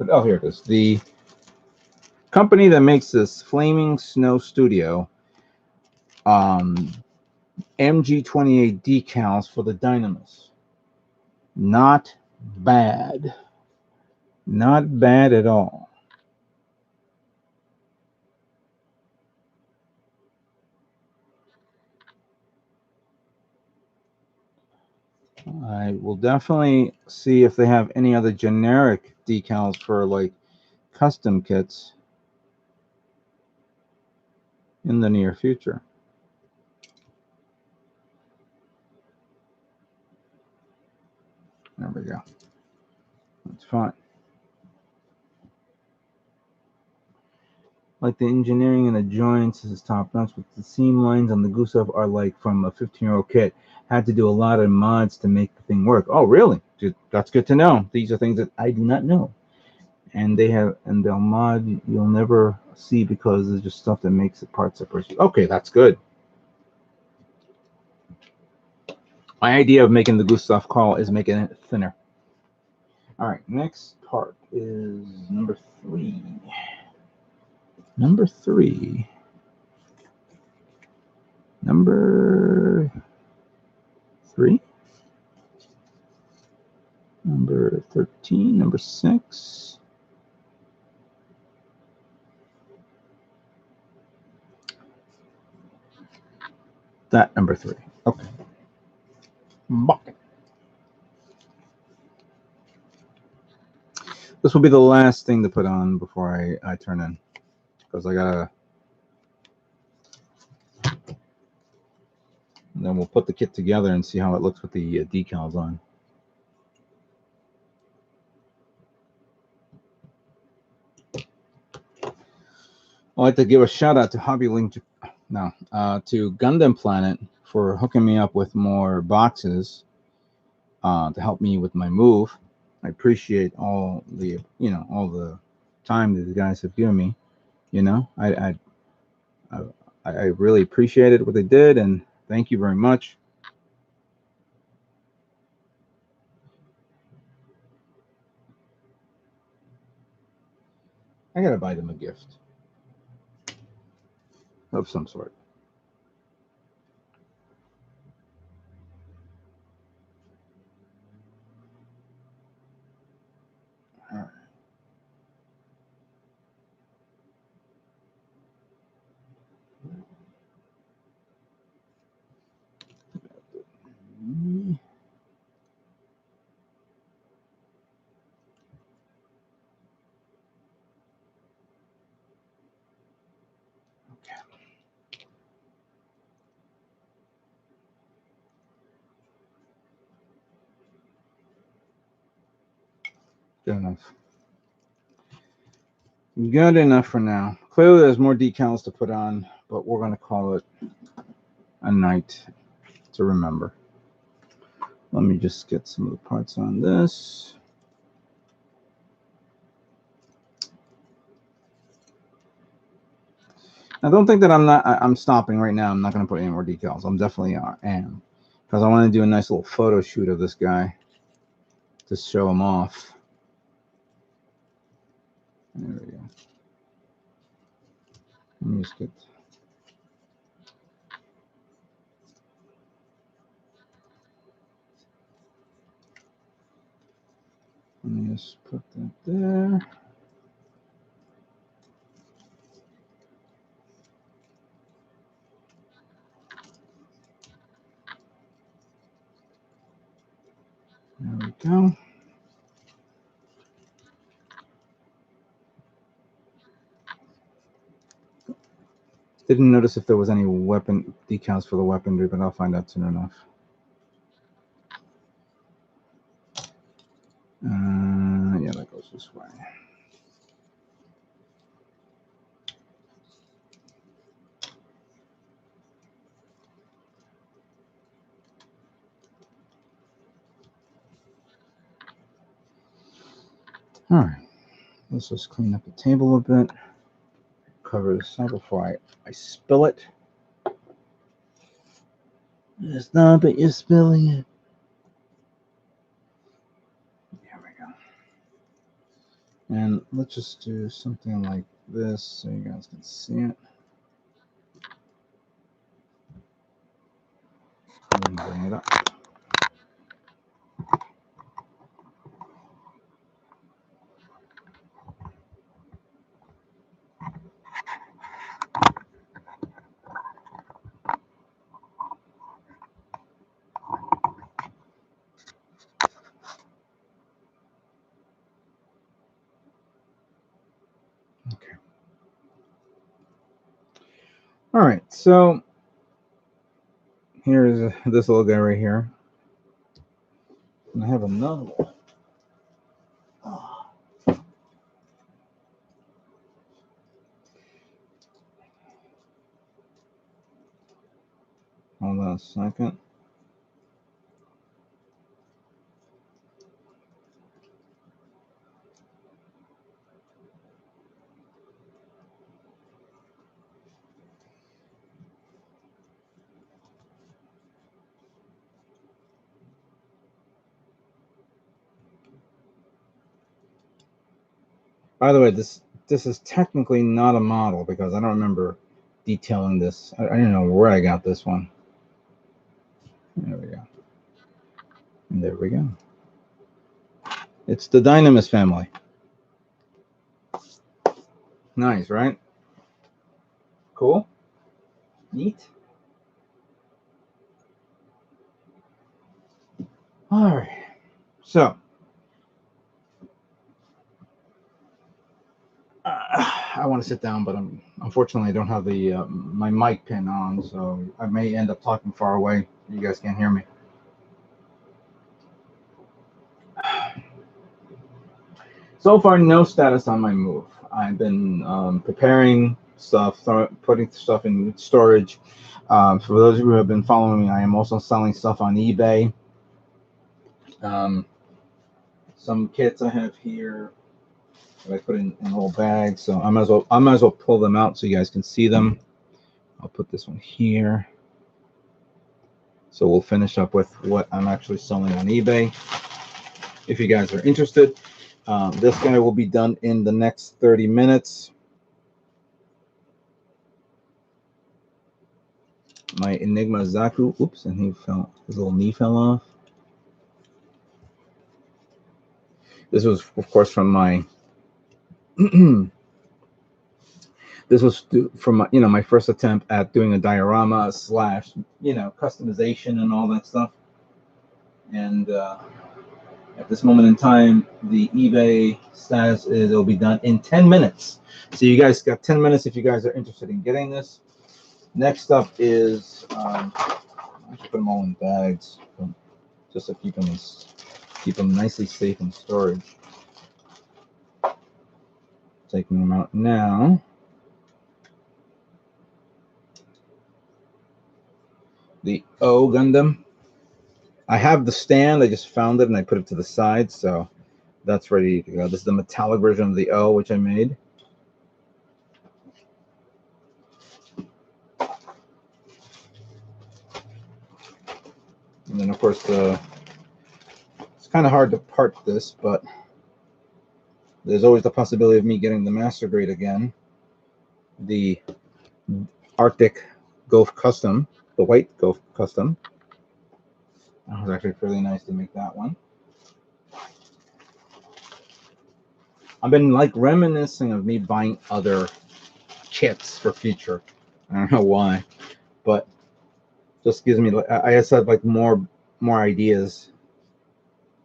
Oh, here it is. The company that makes this Flaming Snow Studio MG28 decals for the Dynamis. Not bad. Not bad at all. I will definitely see if they have any other generic decals for like custom kits in the near future. There we go. That's fine. Like the engineering and the joints is top notch, but the seam lines on the Gustav are like from a 15-year-old kit. Had to do a lot of mods to make the thing work. Oh, really? That's good to know. These are things that I do not know. And they'll mod you'll never see because it's just stuff that makes the parts separate. Okay, that's good. My idea of making the Gustav coil is making it thinner. All right, next part is number 3. Number 3. Number 3. Number 13. Number 6. That number 3. Okay. Bucket. This will be the last thing to put on before I turn in, because I gotta. And then we'll put the kit together and see how it looks with the decals on. I'd like to give a shout out to to Gundam Planet for hooking me up with more boxes to help me with my move. I appreciate all the all the time that the guys have given me. I really appreciated what they did, and thank you very much. I gotta buy them a gift of some sort. All right. Good enough. Good enough for now. Clearly, there's more decals to put on, but we're going to call it a night to remember. Let me just get some of the parts on this. Now, don't think that I'm stopping right now. I'm not going to put any more decals. I'm definitely am, because I want to do a nice little photo shoot of this guy to show him off. There we go. Let me just get. Let me just put that there. There we go. Didn't notice if there was any weapon decals for the weaponry, but I'll find out soon enough. Yeah, that goes this way. All right, let's just clean up the table a bit. Cover this up before I spill it. Stop it, you're spilling it. There we go. And let's just do something like this so you guys can see it. And bring it up. Okay. All right, so here's this little guy right here. And I have another one. Hold on a second. By the way, this is technically not a model because I don't remember detailing this. I don't know where I got this one. There we go. And there we go. It's the Dynamis family. Nice, right? Cool. Neat. All right. So I want to sit down, but unfortunately I don't have the my mic pin on, so I may end up talking far away. You guys can't hear me. So far, no status on my move. I've been preparing stuff, putting stuff in storage. For those of you who have been following me, I am also selling stuff on eBay. Some kits I have here that I put in little bags, so I might as well pull them out so you guys can see them. I'll put this one here. So we'll finish up with what I'm actually selling on eBay. If you guys are interested, this guy will be done in the next 30 minutes. My Enigma Zaku, oops, and his little knee fell off. This was, of course, from my this was from my, my first attempt at doing a diorama / customization and all that stuff. And at this moment in time, the eBay status is it'll be done in 10 minutes. So you guys got 10 minutes if you guys are interested in getting this. Next up is I should put them all in bags just to keep them nicely safe in storage. Taking them out now. The O Gundam. I have the stand. I just found it and I put it to the side, so that's ready to go. This is the metallic version of the O, which I made. And then, of course, it's kind of hard to part this, but there's always the possibility of me getting the master grade again. The Arctic Gulf Custom, the white Gulf Custom. That was actually fairly nice to make that one. I've been like reminiscing of me buying other kits for future. I don't know why, but just gives me, I just had like more ideas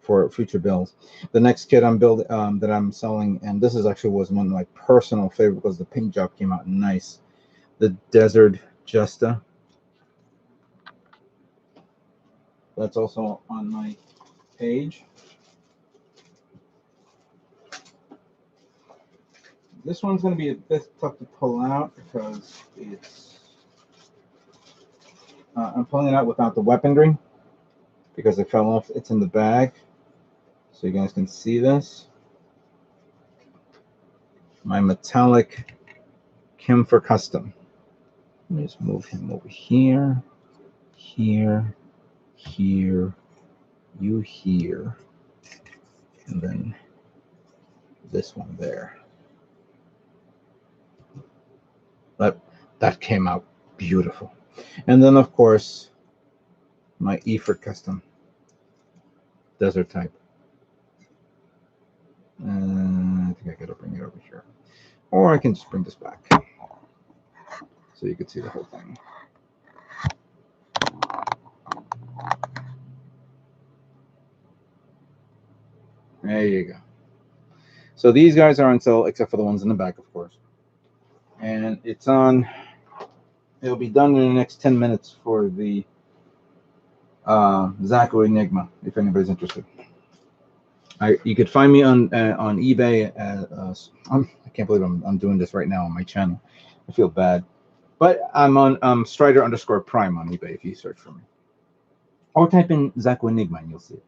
for future builds. The next kit I'm building that I'm selling, and this is actually was one of my personal favorite because the paint job came out nice. The Desert Justa. That's also on my page. This one's going to be a bit tough to pull out because it's I'm pulling it out without the weaponry because it fell off. It's in the bag, so you guys can see this. My metallic Kim for Custom. Let me just move him over here, here, here, you here, and then this one there. That came out beautiful. And then, of course, my E for Custom desert type. I think I gotta bring it over here, or I can just bring this back so you can see the whole thing. There you go. So these guys are on sale, except for the ones in the back, of course. And it'll be done in the next 10 minutes for the Zaku Enigma, if anybody's interested. You could find me on eBay. I can't believe I'm doing this right now on my channel. I feel bad. But I'm on Strider_Prime on eBay if you search for me. Or type in Zaku Enigma and you'll see it.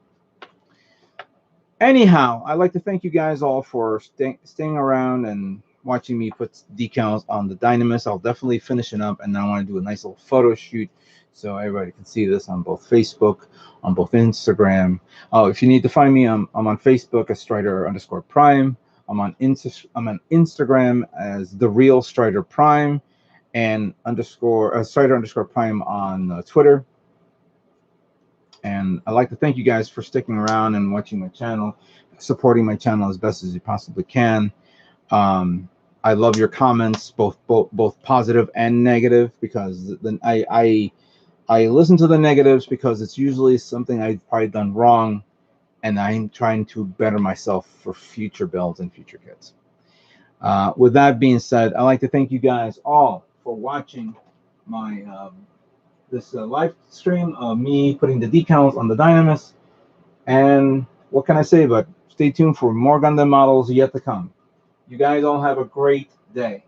Anyhow, I'd like to thank you guys all for staying around and watching me put decals on the Dynamis. I'll definitely finish it up, and then I want to do a nice little photo shoot so everybody can see this on both Facebook, on both Instagram. Oh, if you need to find me, I'm on Facebook as Strider_Prime. I'm on Instagram as the real Strider Prime, and Strider_Prime on Twitter. And I'd like to thank you guys for sticking around and watching my channel, supporting my channel as best as you possibly can. I love your comments, both positive and negative, because then I listen to the negatives because it's usually something I've probably done wrong, and I'm trying to better myself for future builds and future kits. With that being said, I'd like to thank you guys all for watching my this live stream of me putting the decals on the Dynamis. And what can I say, but stay tuned for more Gundam models yet to come. You guys all have a great day.